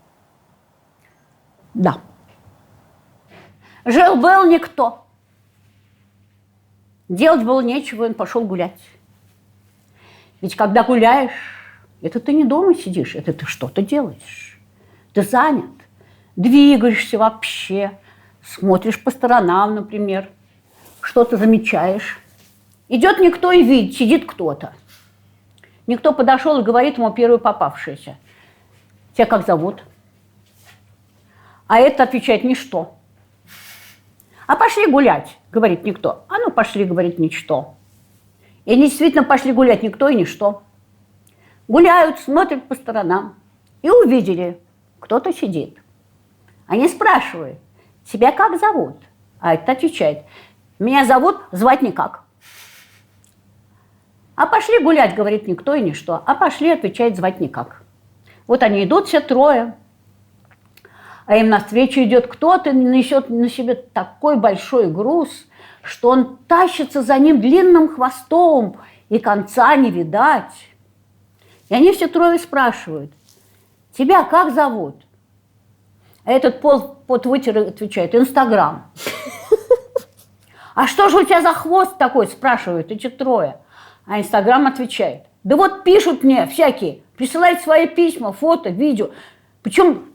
Да. Жил-был никто. Делать было нечего, он пошел гулять. Ведь когда гуляешь, это ты не дома сидишь, это ты что-то делаешь. Ты занят, двигаешься вообще, смотришь по сторонам, например, что-то замечаешь. Идет никто и видит, сидит кто-то. Никто подошел и говорит ему первый попавшийся: тебя как зовут? А этот отвечает: ничто. А пошли гулять, говорит никто. А ну пошли, говорит ничто. И они действительно пошли гулять, никто и ничто. Гуляют, смотрят по сторонам и увидели, кто-то сидит. Они спрашивают: тебя как зовут? А этот отвечает: меня зовут, звать никак. А пошли гулять, говорит никто и ничто. А пошли, отвечает, звать никак. Вот они идут все трое, а им навстречу идет кто-то, несет на себе такой большой груз, что он тащится за ним длинным хвостом, и конца не видать. И они все трое спрашивают: тебя как зовут? А этот пот вытер и отвечает: Инстаграм. А что же у тебя за хвост такой, спрашивают эти трое. А Инстаграм отвечает: да вот пишут мне всякие, присылают свои письма, фото, видео. Причем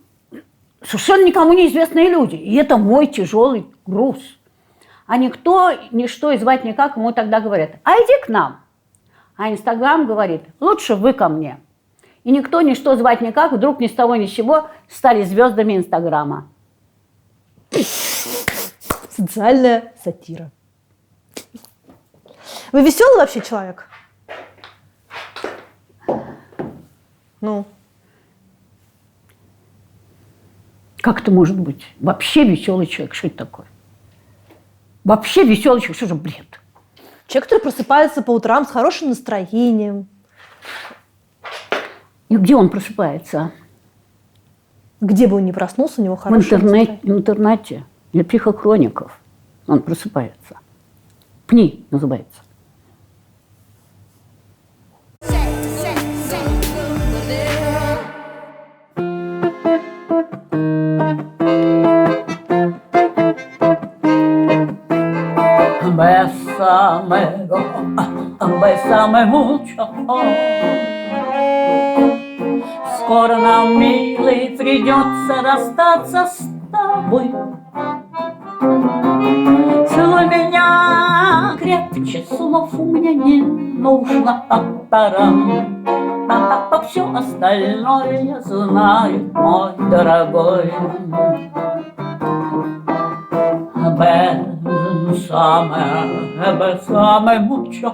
совершенно никому неизвестные люди. И это мой тяжелый груз. А никто, ничто и звать никак, ему тогда говорят: а иди к нам. А Инстаграм говорит: лучше вы ко мне. И никто, ничто, звать никак, вдруг ни с того ни с сего стали звездами Инстаграма. Социальная сатира. Вы веселый вообще человек? Ну, Как это может быть? Вообще веселый человек, что это такое? Вообще веселый человек, что же бред? человек, который просыпается по утрам с хорошим настроением. И где он просыпается? Где бы он ни проснулся, у него В хорошее настроение. интернете для психохроников он просыпается. ПНИ называется. Бесаме mucho. Скоро нам, милый, придется расстаться с тобой. Целуй меня крепче, слов у меня не нужно, а все остальное я знаю, мой дорогой. Бесаме mucho.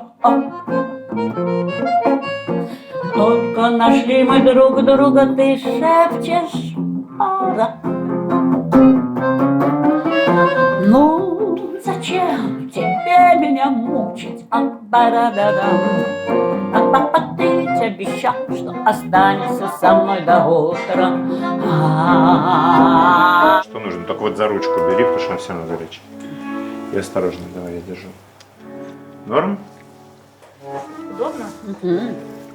Только нашли мы друг друга, ты шепчешь: пора. Ну, зачем тебе меня мучить? Ты обещал, что останешься со мной до утра. Что нужно? Только вот за ручку бери, потому что он все равно горячий. И осторожно, давай, я держу. Норм? Удобно?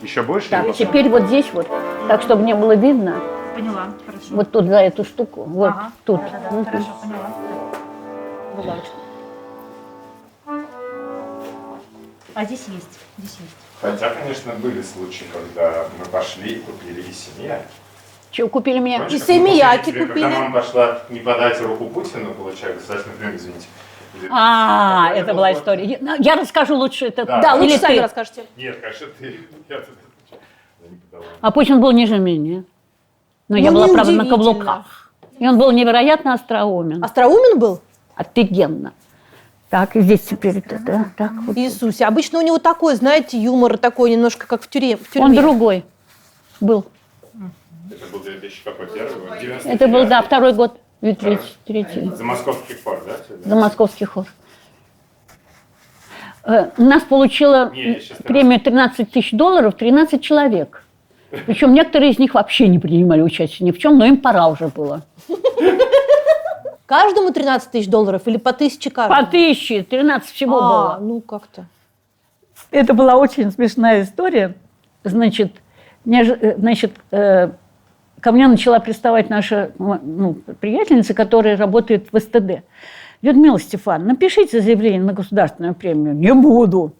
Еще больше? Так, или пока? теперь вот здесь вот, так, чтобы не было видно, Поняла, хорошо. вот тут за эту штуку, вот Ага, тут. да-да-да, Мгм. хорошо, поняла. Булавочку. А здесь есть, здесь есть. Хотя, конечно, были случаи, когда мы пошли и купили и семья. Чего купили мне? Помнишь, И как мы семияки купили, купили. Когда мама пошла не подать руку Путину, получается, кстати, например, извините. А, Такой это была был- история. Я расскажу лучше это. Да. Да, Или лучше сами ты. расскажете. Нет, конечно, ты. Я тут не подала. А Путин был ниже меня. Но я Ну, была, правда, на неудивительно. каблуках. И он был невероятно остроумен. Остроумен был? Офигенно. Так, и здесь теперь это, да, так вот. Иисусе. Обычно у него такой, знаете, юмор такой немножко, как в тюрьме. Он другой был. Это был 2000 какой первый год? 99. Это был, да, второй год, 2003. За московский хор, да? За московский хор. У нас получило Не, я сейчас премию $13 тысяч 13 человек. Причем некоторые из них вообще не принимали участие ни в чем, но им пора уже было. Каждому $13 тысяч или по 1000 каждому? По 1000, 13 всего было. Ну как-то. Это была очень смешная история. Значит, ко мне начала приставать наша приятельница, которая работает в СТД. Людмила Стефановна, напишите заявление на государственную премию. Не буду.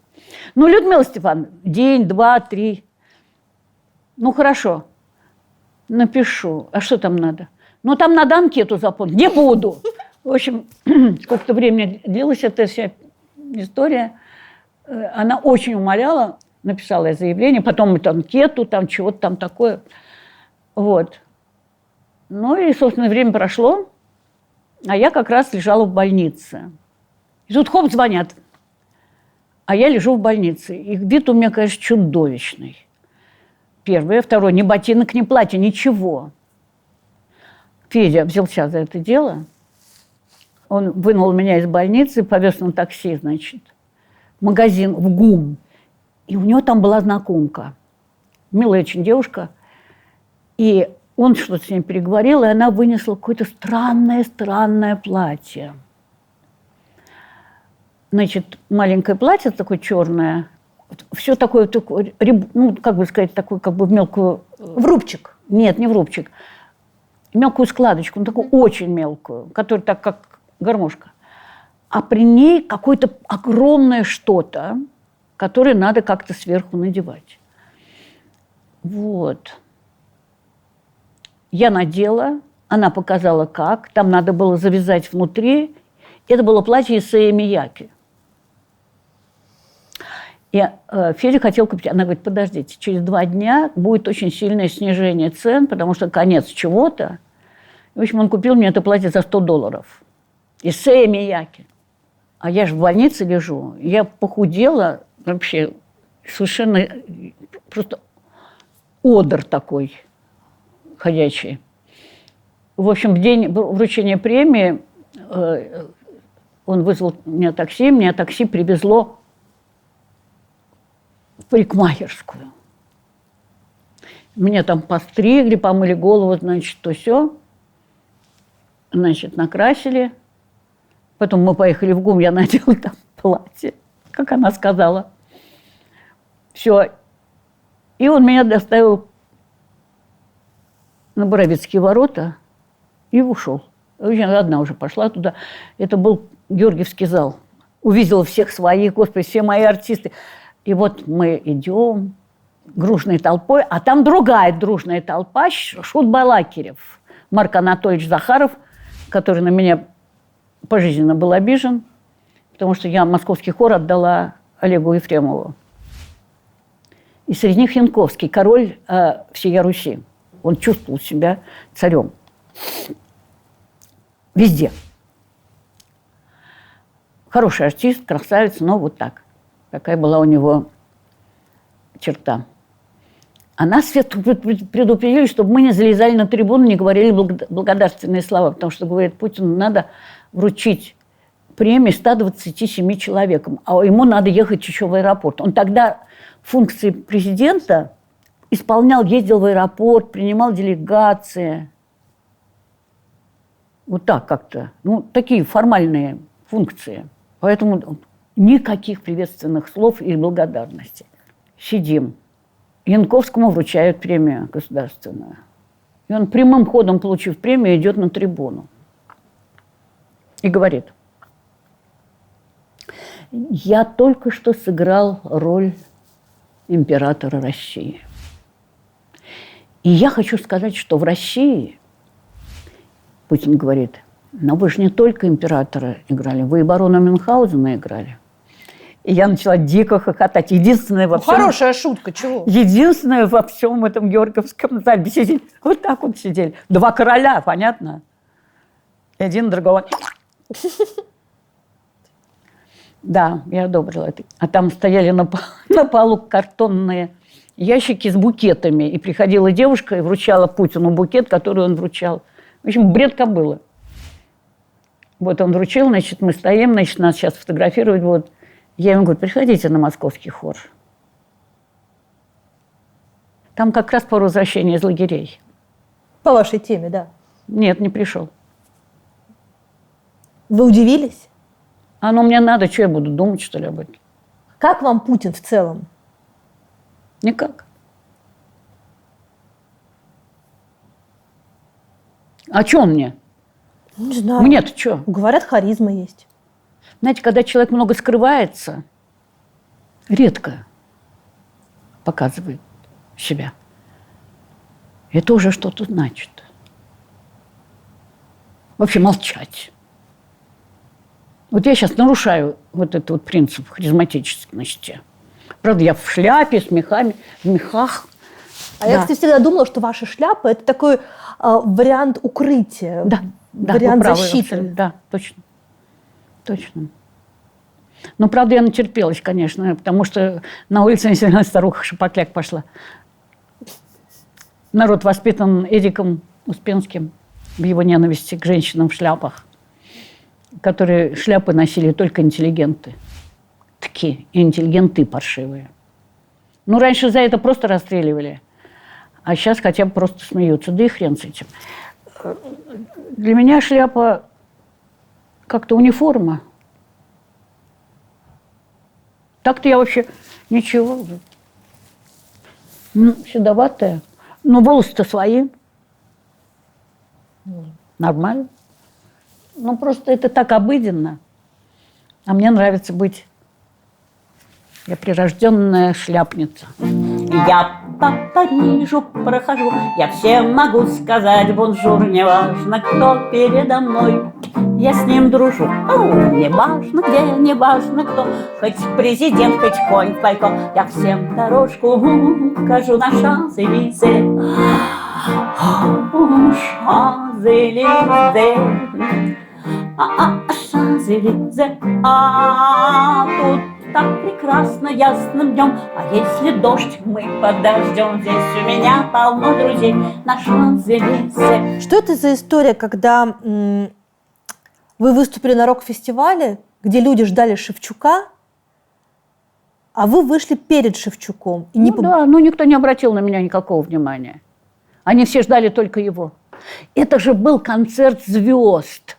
Ну, Людмила Стефановна, день, 2, 3. Ну, хорошо, напишу. А что там надо? Ну, там надо анкету заполнить. Не буду. В общем, сколько-то времени длилась эта вся история. Она очень умоляла, написала я заявление, потом эту анкету, там чего-то там такое. Вот. Ну и, собственно, время прошло, а я как раз лежала в больнице. И тут хоп, звонят. А я лежу в больнице. И вид у меня, конечно, чудовищный. Первое. Второе. Ни ботинок, ни платья, ничего. Федя взялся за это дело. Он вынул меня из больницы, повез на такси, значит, в магазин, в ГУМ. И у него там была знакомка. Милая очень девушка. И он что-то с ней переговорил, и она вынесла какое-то странное платье. Значит, маленькое платье такое черное, все такое, ну, как бы сказать, такое, как бы в мелкую... В рубчик? Нет, не в рубчик. Мелкую складочку, ну, такую очень мелкую, которая так, как гармошка. А при ней какое-то огромное что-то, которое надо как-то сверху надевать. Вот. Я надела, она показала как. Там надо было завязать внутри. Это было платье Исэя Мияки. И Федя хотел купить. Она говорит, подождите, через 2 дня будет очень сильное снижение цен, потому что конец чего-то. В общем, он купил мне это платье за $100. Исэя Мияки. А я же в больнице лежу. Я похудела вообще совершенно просто одр такой ходячий. В общем, в день вручения премии он вызвал меня такси привезло в парикмахерскую. Меня там постригли, помыли голову, значит, то все. Значит, накрасили. Потом мы поехали в ГУМ, я надела там платье, как она сказала. Все. И он меня доставил на Боровицкие ворота и ушел. Я одна уже пошла туда. Это был Георгиевский зал. Увидела всех своих, господи, все мои артисты. И вот мы идем дружной толпой, а там другая дружная толпа, Шут Балакирев, Марк Анатольевич Захаров, который на меня пожизненно был обижен, потому что я московский хор отдала Олегу Ефремову. И среди них Янковский, король всей Руси. Он чувствовал себя царем. Везде. Хороший артист, красавец, но вот так. Такая была у него черта. А нас предупредили, чтобы мы не залезали на трибуну, не говорили благодарственные слова, потому что, говорит, Путину надо вручить премию 127 человекам, а ему надо ехать еще в аэропорт. Он тогда функции президента исполнял, ездил в аэропорт, принимал делегации. Вот так как-то. Ну, такие формальные функции. Поэтому никаких приветственных слов или благодарности. Сидим. Янковскому вручают премию государственную. И он прямым ходом, получив премию, идет на трибуну. И говорит: я только что сыграл роль императора России. И я хочу сказать, что в России, Путин говорит, но вы же не только императора играли, вы и барона Мюнхгаузена играли. И я начала дико хохотать. Единственное во всем... Хорошая шутка, чего? Единственное во всем этом Георгиевском зале сидели. Вот так вот сидели. 2 короля, понятно? И один другого. Да, я одобрила это. А там стояли на полу картонные ящики с букетами. И приходила девушка и вручала Путину букет, который он вручал. В общем, бред кобылы. Вот он вручил, значит, мы стоим, значит, нас сейчас фотографировать будут. Я ему говорю, приходите на московский хор. Там как раз по возвращении из лагерей. По вашей теме, да. Нет, не пришел. Вы удивились? Оно мне надо, что я буду думать, что ли, об этом? Как вам Путин в целом? Никак. А что он мне? Не знаю. Мне-то что? Говорят, харизма есть. Знаете, когда человек много скрывается, редко показывает себя. Это уже что-то значит. Вообще молчать. Вот я сейчас нарушаю вот этот вот принцип харизматичности. Правда, я в шляпе, с мехами, в мехах. А я, кстати, всегда думала, что ваша шляпа – это такой вариант укрытия, Да, вариант вы правы, защиты. абсолютно. Да, точно. Точно. Но, правда, я натерпелась, конечно, потому что на улице сильно старуха Шапокляк пошла. Народ воспитан Эдиком Успенским в его ненависти к женщинам в шляпах, которые шляпы носили только интеллигенты. Такие интеллигенты паршивые. Ну, раньше за это просто расстреливали, а сейчас хотя бы просто смеются. Да и хрен с этим. Для меня шляпа как-то униформа. Так-то я вообще ничего. Седоватая. Но волосы-то свои. Нормально. Ну, просто это так обыденно. А мне нравится быть... Я прирожденная шляпница. Я по Парижу прохожу, я всем могу сказать бонжур, неважно, кто передо мной, я с ним дружу. Не важно где, не важно кто, хоть президент, хоть конь в пальто, я всем дорожку укажу на Шанс-Элизе. Шанс-Элизе, Шанс-Элизе, тут так прекрасно ясным днем. А если дождь, мы подождем. Здесь у меня полно друзей на Шанс-Элизе. Что это за история, когда вы выступили на рок-фестивале, где люди ждали Шевчука, а вы вышли перед Шевчуком? И Да, никто не обратил на меня никакого внимания. Они все ждали только его. Это же был концерт звезд.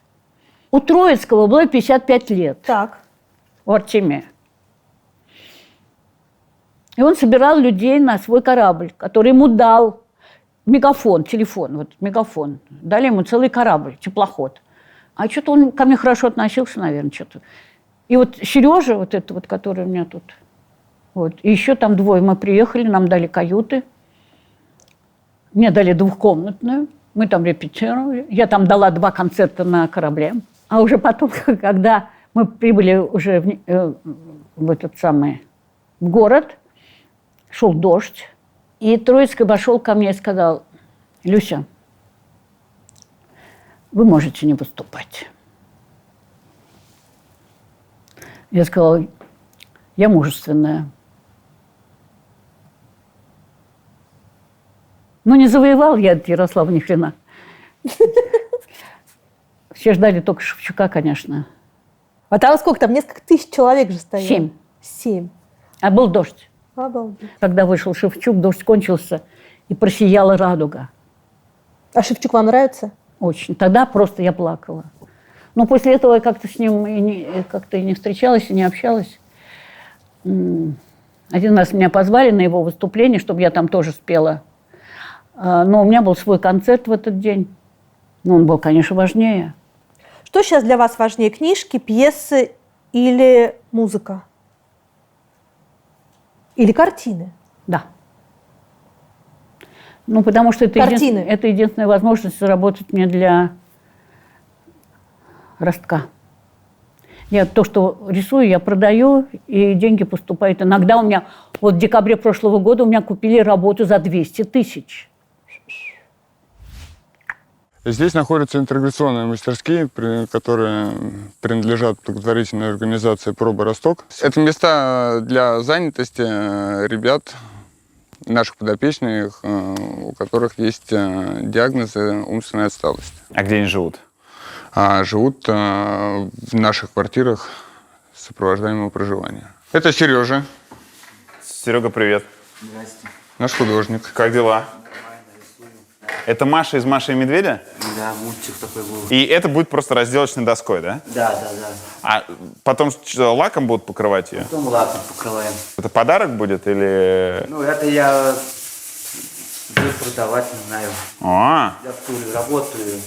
У Троицкого было 55 лет. Так. У Артемия. И он собирал людей на свой корабль, который ему дал мегафон, телефон, вот мегафон. Дали ему целый корабль, теплоход. А что-то он ко мне хорошо относился, наверное, что-то. И вот Сережа, вот этот вот, который у меня тут, вот, и еще там двое. Мы приехали, нам дали каюты. Мне дали двухкомнатную. Мы там репетировали. Я там дала 2 концерта на корабле. А уже потом, когда мы прибыли уже в этот самый в город, шел дождь, и Троицкий обошел ко мне и сказал: Люся, вы можете не выступать. Я сказала: я мужественная. Ну, не завоевал я от Ярослава ни хрена. Все ждали только Шевчука, конечно. А там сколько? Там несколько тысяч человек же стояло. 7. 7. А был дождь. Обалдеть. Когда вышел Шевчук, дождь кончился, и просияла радуга. А Шевчук вам нравится? Очень. Тогда просто я плакала. Но после этого я как-то с ним как-то и не встречалась, и не общалась. Один раз меня позвали на его выступление, чтобы я там тоже спела. Но у меня был свой концерт в этот день. Но он был, конечно, важнее. Что сейчас для вас важнее, книжки, пьесы или музыка? Или картины? Да. Ну, потому что это Картины. это единственная возможность заработать мне для ростка. Я то, что рисую, я продаю, и деньги поступают. Иногда у меня, вот в декабре прошлого года у меня купили работу за 200 тысяч. Здесь находятся интеграционные мастерские, которые принадлежат благотворительной организации «Проба Росток». Это места для занятости ребят, наших подопечных, у которых есть диагнозы умственной отсталости. А где они живут? Живут в наших квартирах сопровождаемого проживания. Это Сережа, Серега, привет. наш художник. Как дела? Это Маша из «Маши и медведя»? Да, мультик такой был. И это будет просто разделочной доской, да? Да. А потом что, лаком будут покрывать ее? Потом лаком покрываем. Это подарок будет или... Ну, это я буду продавать, не знаю. А, Я в туре работаю.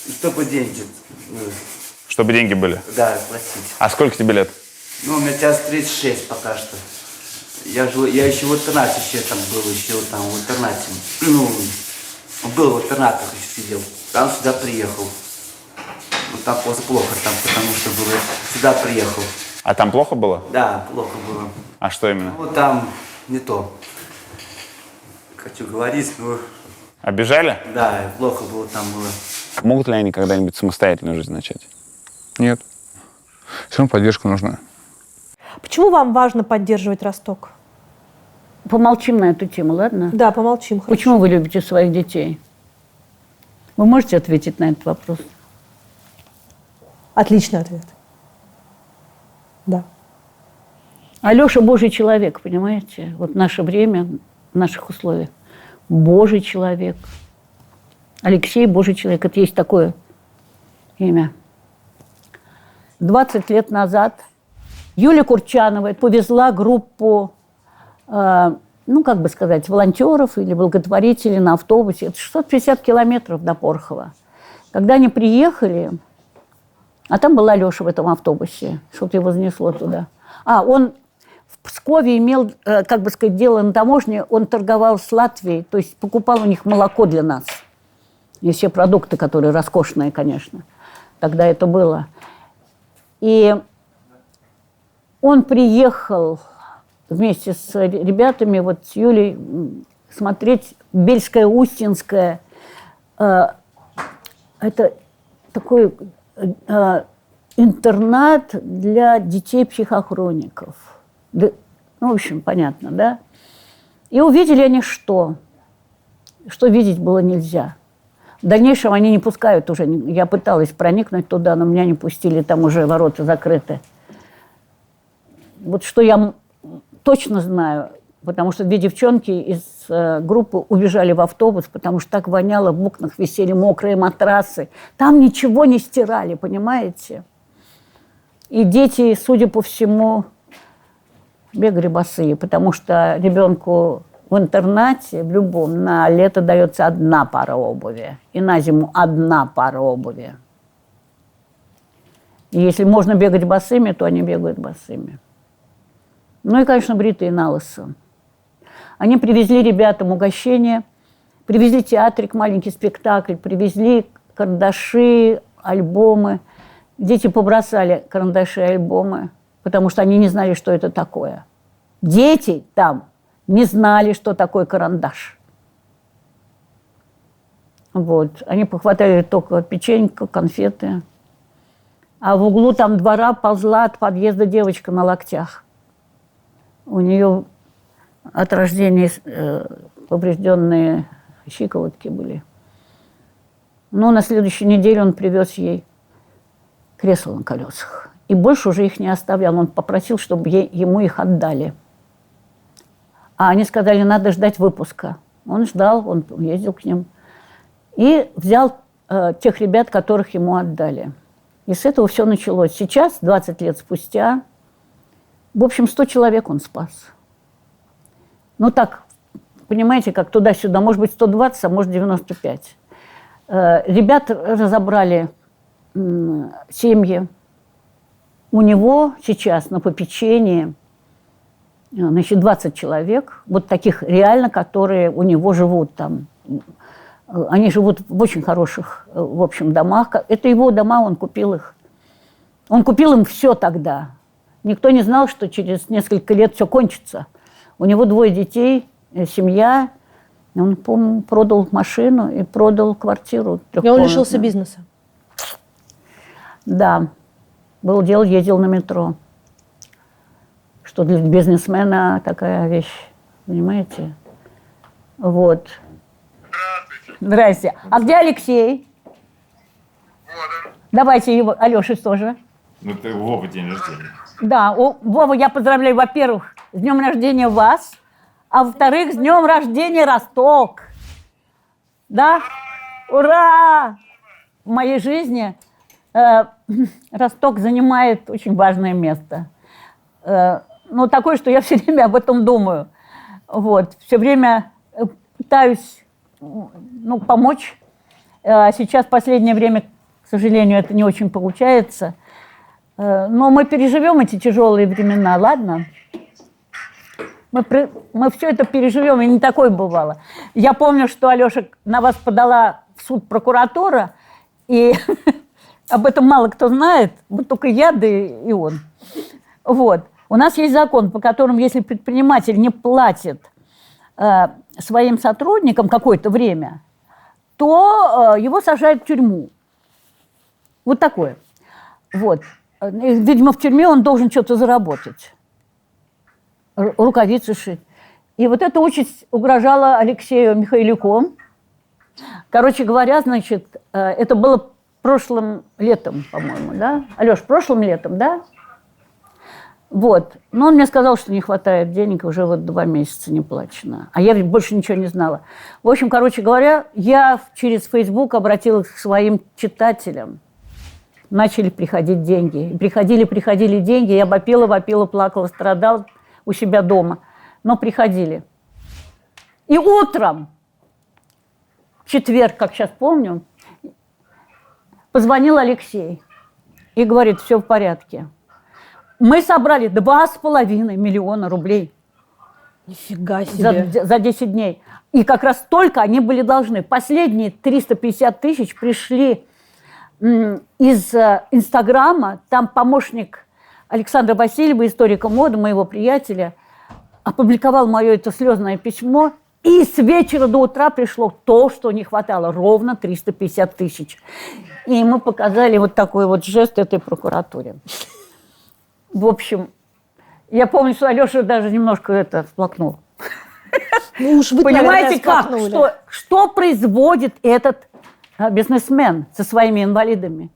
И чтобы деньги, чтобы деньги были. да, платить. А сколько тебе лет? Ну, у меня сейчас 36 пока что. Я еще в интернате там был, еще там в интернате. Ну, был в интернатах еще сидел. Там сюда приехал. Ну, там плохо там, потому что было. Сюда приехал. А там плохо было? Да, плохо было. А что именно? Ну, там не то. Хочу говорить, но Обижали? да, плохо было там было. Могут ли они когда-нибудь самостоятельную жизнь начать? Нет. Все равно поддержка нужна. Почему вам важно поддерживать Росток? Помолчим на эту тему, ладно? Да, помолчим. хорошо. Почему вы любите своих детей? Вы можете ответить на этот вопрос? Отличный ответ. Да. Алеша Божий человек, понимаете? Вот в наше время, в наших условиях. Божий человек. Алексей Божий человек. Это есть такое имя. 20 лет назад Юлия Курчанова повезла группу, ну, как бы сказать, волонтеров или благотворителей на автобусе. Это 650 километров до Порхова. Когда они приехали, а там был Алеша в этом автобусе, что-то его занесло туда. Он в Пскове имел, как бы сказать, дело на таможне, он торговал с Латвией, то есть покупал у них молоко для нас. И все продукты, которые роскошные, конечно. Тогда это было. И он приехал вместе с ребятами, вот с Юлей, смотреть Бельское-Устинское. Это такой интернат для детей-психохроников. Да, ну, в общем, понятно, да? И увидели они что? Что видеть было нельзя. В дальнейшем они не пускают уже. Я пыталась проникнуть туда, но меня не пустили, там уже ворота закрыты. Вот что я точно знаю, потому что две девчонки из группы убежали в автобус, потому что так воняло, в окнах висели мокрые матрасы. Там ничего не стирали, понимаете? И дети, судя по всему, бегали босые, потому что ребенку в интернате, в любом, на лето дается одна пара обуви, и на зиму одна пара обуви. И если можно бегать босыми, то они бегают босыми. Ну и, конечно, бритые на лысо. Они привезли ребятам угощение, привезли театрик, маленький спектакль, привезли карандаши, альбомы. Дети побросали карандаши и альбомы, потому что они не знали, что это такое. Дети там не знали, что такое карандаш. Вот. Они похватали только печеньку, конфеты. А в углу там двора ползла от подъезда девочка на локтях. У нее от рождения поврежденные щиколотки были. Но на следующей неделе он привез ей кресло на колесах. И больше уже их не оставлял. Он попросил, чтобы ему их отдали. А они сказали, надо ждать выпуска. Он ждал, он ездил к ним. И взял тех ребят, которых ему отдали. И с этого все началось. Сейчас, 20 лет спустя, в общем, 100 человек он спас. Ну так, понимаете, как туда-сюда. Может быть, 120, а может, 95. Ребят разобрали семьи. У него сейчас на попечении, значит, 20 человек, вот таких реально, которые у него живут там. Они живут в очень хороших, в общем, домах. Это его дома, он купил их. Он купил им все тогда. Никто не знал, что через несколько лет все кончится. У него 2 детей, семья. Он, по-моему, продал машину и продал квартиру. И он лишился бизнеса. Да. Был дело, ездил на метро. Что для бизнесмена такая вещь. Понимаете? Вот. Здрасте. А где Алексей? Вот он. Давайте его, Алёше тоже. Ну, ты Вова день рождения. Да, Вова, я поздравляю, во-первых, с днем рождения вас, а во-вторых, с днем рождения Росток. Да? Ура! В моей жизни Росток занимает очень важное место. Ну, такое, что я все время об этом думаю. Вот. Все время пытаюсь помочь. Сейчас в последнее время, к сожалению, это не очень получается. Но мы переживем эти тяжелые времена, ладно? Мы все это переживем, и не такое бывало. Я помню, что, Алеша, на вас подала в суд прокуратура, и об этом мало кто знает, вот только я, да и он. Вот. У нас есть закон, по которому, если предприниматель не платит своим сотрудникам какое-то время, то его сажают в тюрьму. Вот такое. Вот. Видимо, в тюрьме он должен что-то заработать. Рукавицы шить. И вот эта участь угрожала Алексею Михайлюку. Короче говоря, значит, это было прошлым летом, по-моему, да? Алёш, прошлым летом, да? Вот. Но он мне сказал, что не хватает денег, уже вот 2 месяца не плачено. А я ведь больше ничего не знала. В общем, короче говоря, я через Facebook обратилась к своим читателям. Начали приходить деньги. И приходили деньги. Я вопила, плакала, страдала у себя дома. Но приходили. И утром, в четверг, как сейчас помню, позвонил Алексей и говорит, все в порядке. Мы собрали 2,5 миллиона рублей. Нифига себе. За 10 дней. И как раз столько они были должны. Последние 350 тысяч пришли из Инстаграма. Там помощник Александра Васильева, историка моды, моего приятеля, опубликовал мое это слезное письмо. И с вечера до утра пришло то, что не хватало. Ровно 350 тысяч. И мы показали вот такой вот жест этой прокуратуре. В общем, я помню, что Алеша даже немножко всплакнул. Ну уж вы, понимаете, наверное, как? Что производит этот бизнесмен со своими инвалидами?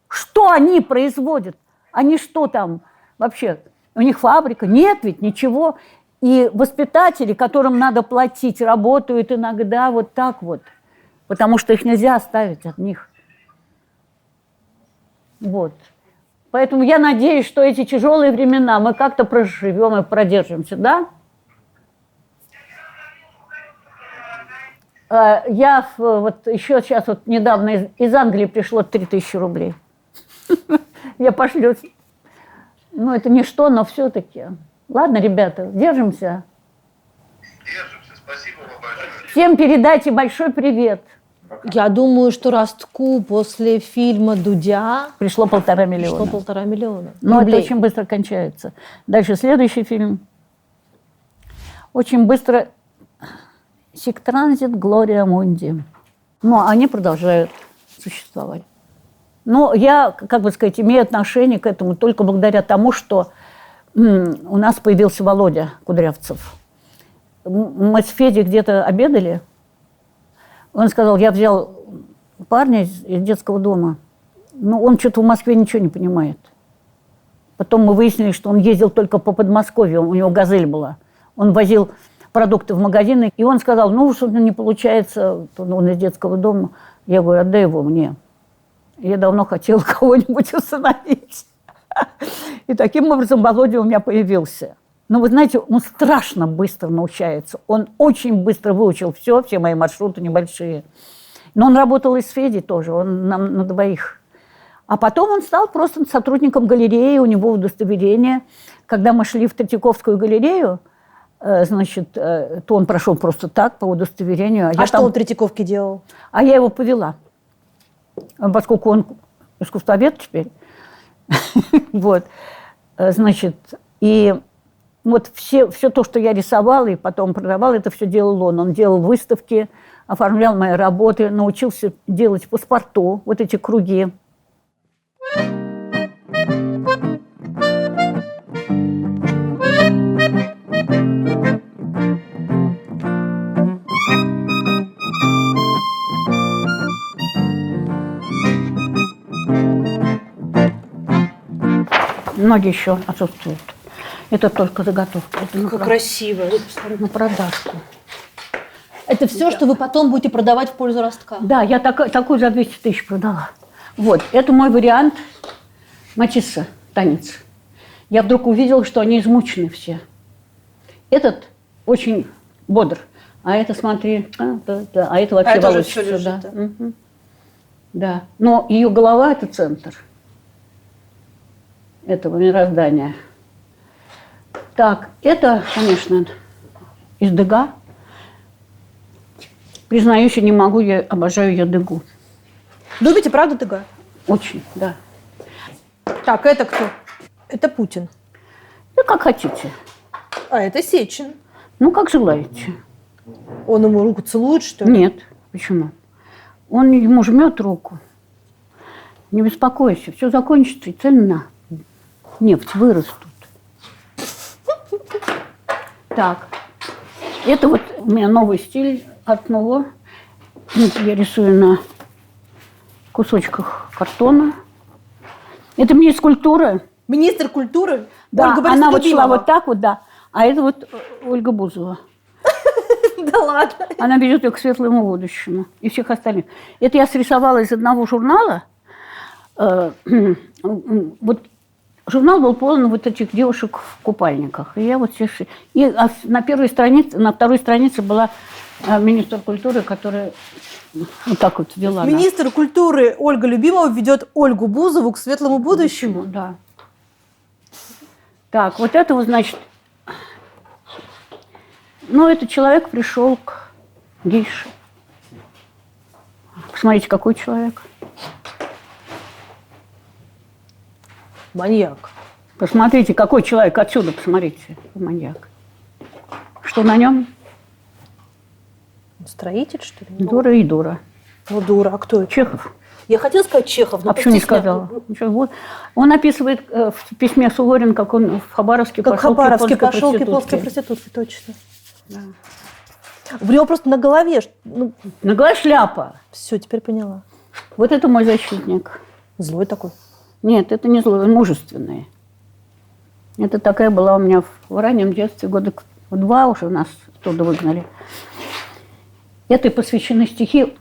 Что они производят? Они что там вообще? У них фабрика? Нет ведь ничего. И воспитатели, которым надо платить, работают иногда вот так вот. Потому что их нельзя оставить от них. Вот. Поэтому я надеюсь, что эти тяжелые времена мы как-то проживем и продержимся, да? Я вот еще сейчас вот недавно из Англии пришло 3000 рублей. Я пошлю. Ну, это ничто, но все-таки. Ладно, ребята, держимся. Держимся, спасибо вам большое. Всем передайте большой привет. Я думаю, что Ростку после фильма «Дудя» Пришло 1,5 миллиона. пришло 1,5 миллиона. Но рублей. это очень быстро кончается. Дальше следующий фильм. Очень быстро. «Сиктранзит Глория Мунди». Но они продолжают существовать. Но я, как бы сказать, имею отношение к этому только благодаря тому, что у нас появился Володя Кудрявцев. Мы с Федей где-то обедали. Он сказал, я взял парня из детского дома. Но он что-то в Москве ничего не понимает. Потом мы выяснили, что он ездил только по Подмосковью. У него «Газель» была. Он возил продукты в магазины. И он сказал, ну, что-то не получается. Он из детского дома. Я говорю, отдай его мне. Я давно хотела кого-нибудь усыновить. И таким образом Володя у меня появился. Но вы знаете, он страшно быстро научается. Он очень быстро выучил все мои маршруты небольшие. Но он работал и с Федей тоже, он нам на двоих. А потом он стал просто сотрудником галереи, у него удостоверение. Когда мы шли в Третьяковскую галерею, значит, то он прошел просто так, по удостоверению. А что он в Третьяковке делал? А я его повела. Поскольку он искусствовед теперь. Вот. Значит, и вот все то, что я рисовала и потом продавала, это все делал он. Он делал выставки, оформлял мои работы, научился делать паспорту, вот эти круги. Многие еще отсутствуют. Это только заготовка. Это на, красиво. на продажку. Это все, что вы потом будете продавать в пользу ростка. Да, я такую за 200 тысяч продала. Вот, это мой вариант Матисса, танец. Я вдруг увидела, что они измучены все. Этот очень бодр, а это, смотри, а это вообще это уже волосится. всё лежит, Да. да? Мгм. Да, но ее голова – это центр этого мироздания. Так, это, конечно, из Дега. Признаюсь, я не могу, я обожаю я Дегу. Любите, правда, Дега? Очень, да. Так, это кто? Это Путин. Ну, как хотите. А это Сечин. Ну, как желаете. Он ему руку целует, что ли? Нет. Почему? Он ему жмет руку. Не беспокойся, все закончится, и цены на нефть вырастут. Так. Это вот у меня новый стиль от Nouveau. Я рисую на кусочках картона. Это мне скульптура. Министр культуры Да, Ольга Борисовна она вот шла Любимова. вот так вот, да. А это вот Ольга Бузова. Да ладно. Она ведет ее к светлому будущему и всех остальных. Это я срисовала из одного журнала. Вот журнал был полон вот этих девушек в купальниках. И я вот все... И на первой странице, на второй странице была министр культуры, которая вот так вот вела. Министр культуры Ольга Любимова ведет Ольгу Бузову к светлому будущему. Да. Так, вот это вот, значит... Ну, этот человек пришел к гейше. Посмотрите, какой человек. Маньяк. Посмотрите, какой человек отсюда, посмотрите, маньяк. Что на нем? Строитель, что ли? Дура и дура. Ну, дура. А кто это? Чехов. Я хотела сказать Чехов, но А почему не постеснял. сказала? Вот. Он описывает в письме Суворин, как он в Хабаровске Как пошел Хабаровский к японской пошел к проститутке. японской проститутке, точно. У него просто на голове. Ну, На голове шляпа. все, теперь поняла. Вот это мой защитник. Злой такой. Нет, это не злой, он мужественный. Это такая была у меня в раннем детстве, года 2 уже нас оттуда выгнали. Этой посвящены стихи.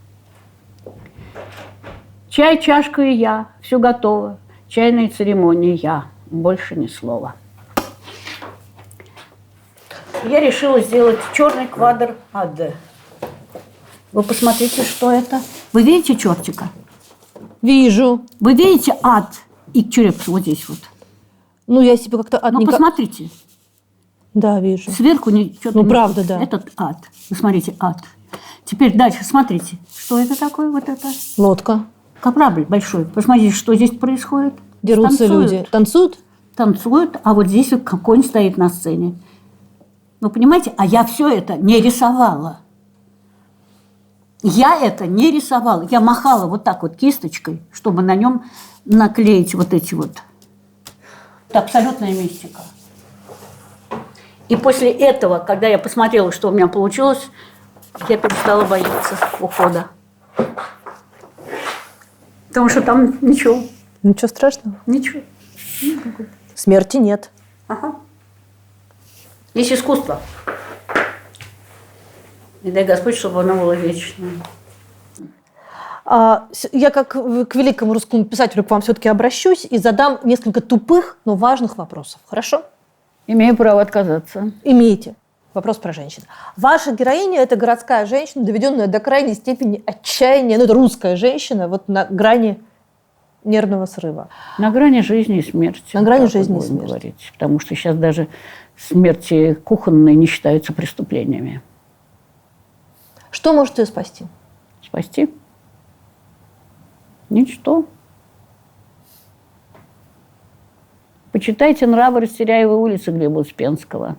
Чай, чашка и я, все готово. Чайные церемонии я, больше ни слова. Я решила сделать черный квадр АД. Вы посмотрите, что это. Вы видите чертика? Вижу. Вы видите ад и череп вот здесь вот? Ну, я себе как-то... Ну, посмотрите. Да, вижу. Сверху что-то... Ну, правда, да. Этот ад. Вы смотрите, ад. Теперь дальше смотрите. Что это такое вот это? Лодка. Корабль большой. Посмотрите, что здесь происходит. Дерутся Танцуют. люди. Танцуют? Танцуют, а вот здесь вот конь стоит на сцене. Вы понимаете? А я все это не рисовала. Я это не рисовала. Я махала вот так вот кисточкой, чтобы на нем наклеить вот эти вот. Это абсолютная мистика. И после этого, когда я посмотрела, что у меня получилось, я перестала бояться ухода. Потому что там ничего. Ничего страшного. Ничего. Смерти нет. Ага. Есть искусство. И дай Господь, чтобы оно было вечным. Я как к великому русскому писателю к вам все-таки обращусь и задам несколько тупых, но важных вопросов. Хорошо? Имею право отказаться. Имеете. Вопрос про женщин. Ваша героиня – это городская женщина, доведенная до крайней степени отчаяния. Ну, это русская женщина, вот на грани нервного срыва. На грани жизни и смерти. На грани так жизни и будем смерти. говорить. Потому что сейчас даже смерти кухонные не считаются преступлениями. Что может ее спасти? Спасти? Ничто. Почитайте «Нравы Растеряевой улицы» Глеба Успенского.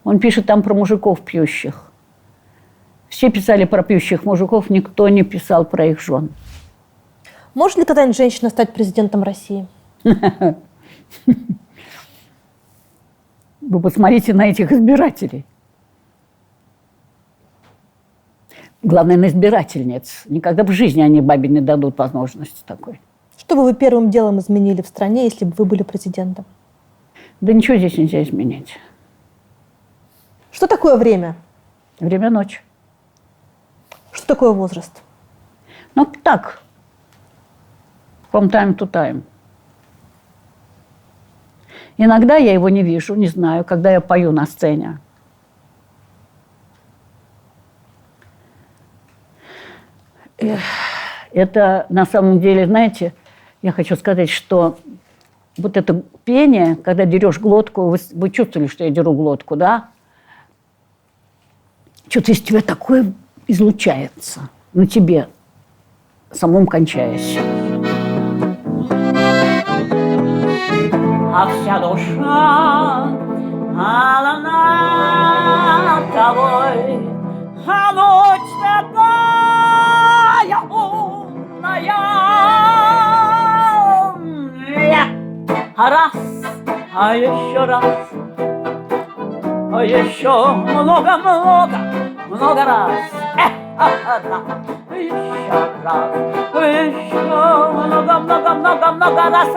Он пишет там про мужиков пьющих. Все писали про пьющих мужиков, никто не писал про их жен. Может ли когда-нибудь женщина стать президентом России? Вы посмотрите на этих избирателей. Главное, на избирательниц. Никогда в жизни они бабе не дадут возможности такой. Что бы вы первым делом изменили в стране, если бы вы были президентом? Да ничего здесь нельзя изменить. Что такое время? Время ночи. Что такое возраст? Ну, так. From time to time. Иногда я его не вижу, не знаю, когда я пою на сцене. Это на самом деле, знаете, я хочу сказать, что вот это пение, когда дерешь глотку, вы чувствовали, что я деру глотку, да? Что-то из тебя такое излучается, на тебе самом кончаясь. А вся душа над тобой, а ночь такая умная. Раз, а еще раз, а еще много-много раз. Да. Еще раз, еще много-много раз.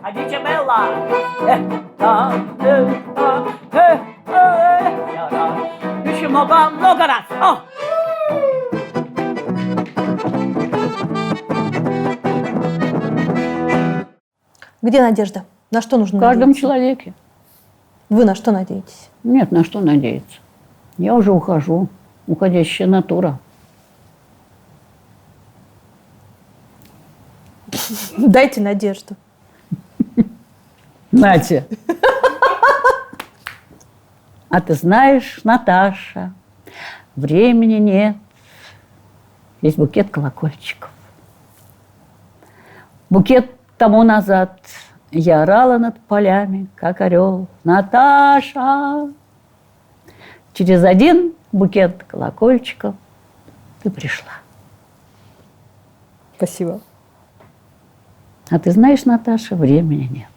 Ходите, Белла. Еще много раз. Где надежда? На что нужно В каждом надеяться? человеке. Вы на что надеетесь? Нет, на что надеяться. Я уже ухожу. Уходящая натура. Дайте надежду. Нате. А ты знаешь, Наташа, времени нет. Есть букет колокольчиков. Букет тому назад я орала над полями, как орел. Наташа! Через один букет колокольчиков ты пришла. Спасибо. А ты знаешь, Наташа, времени нет.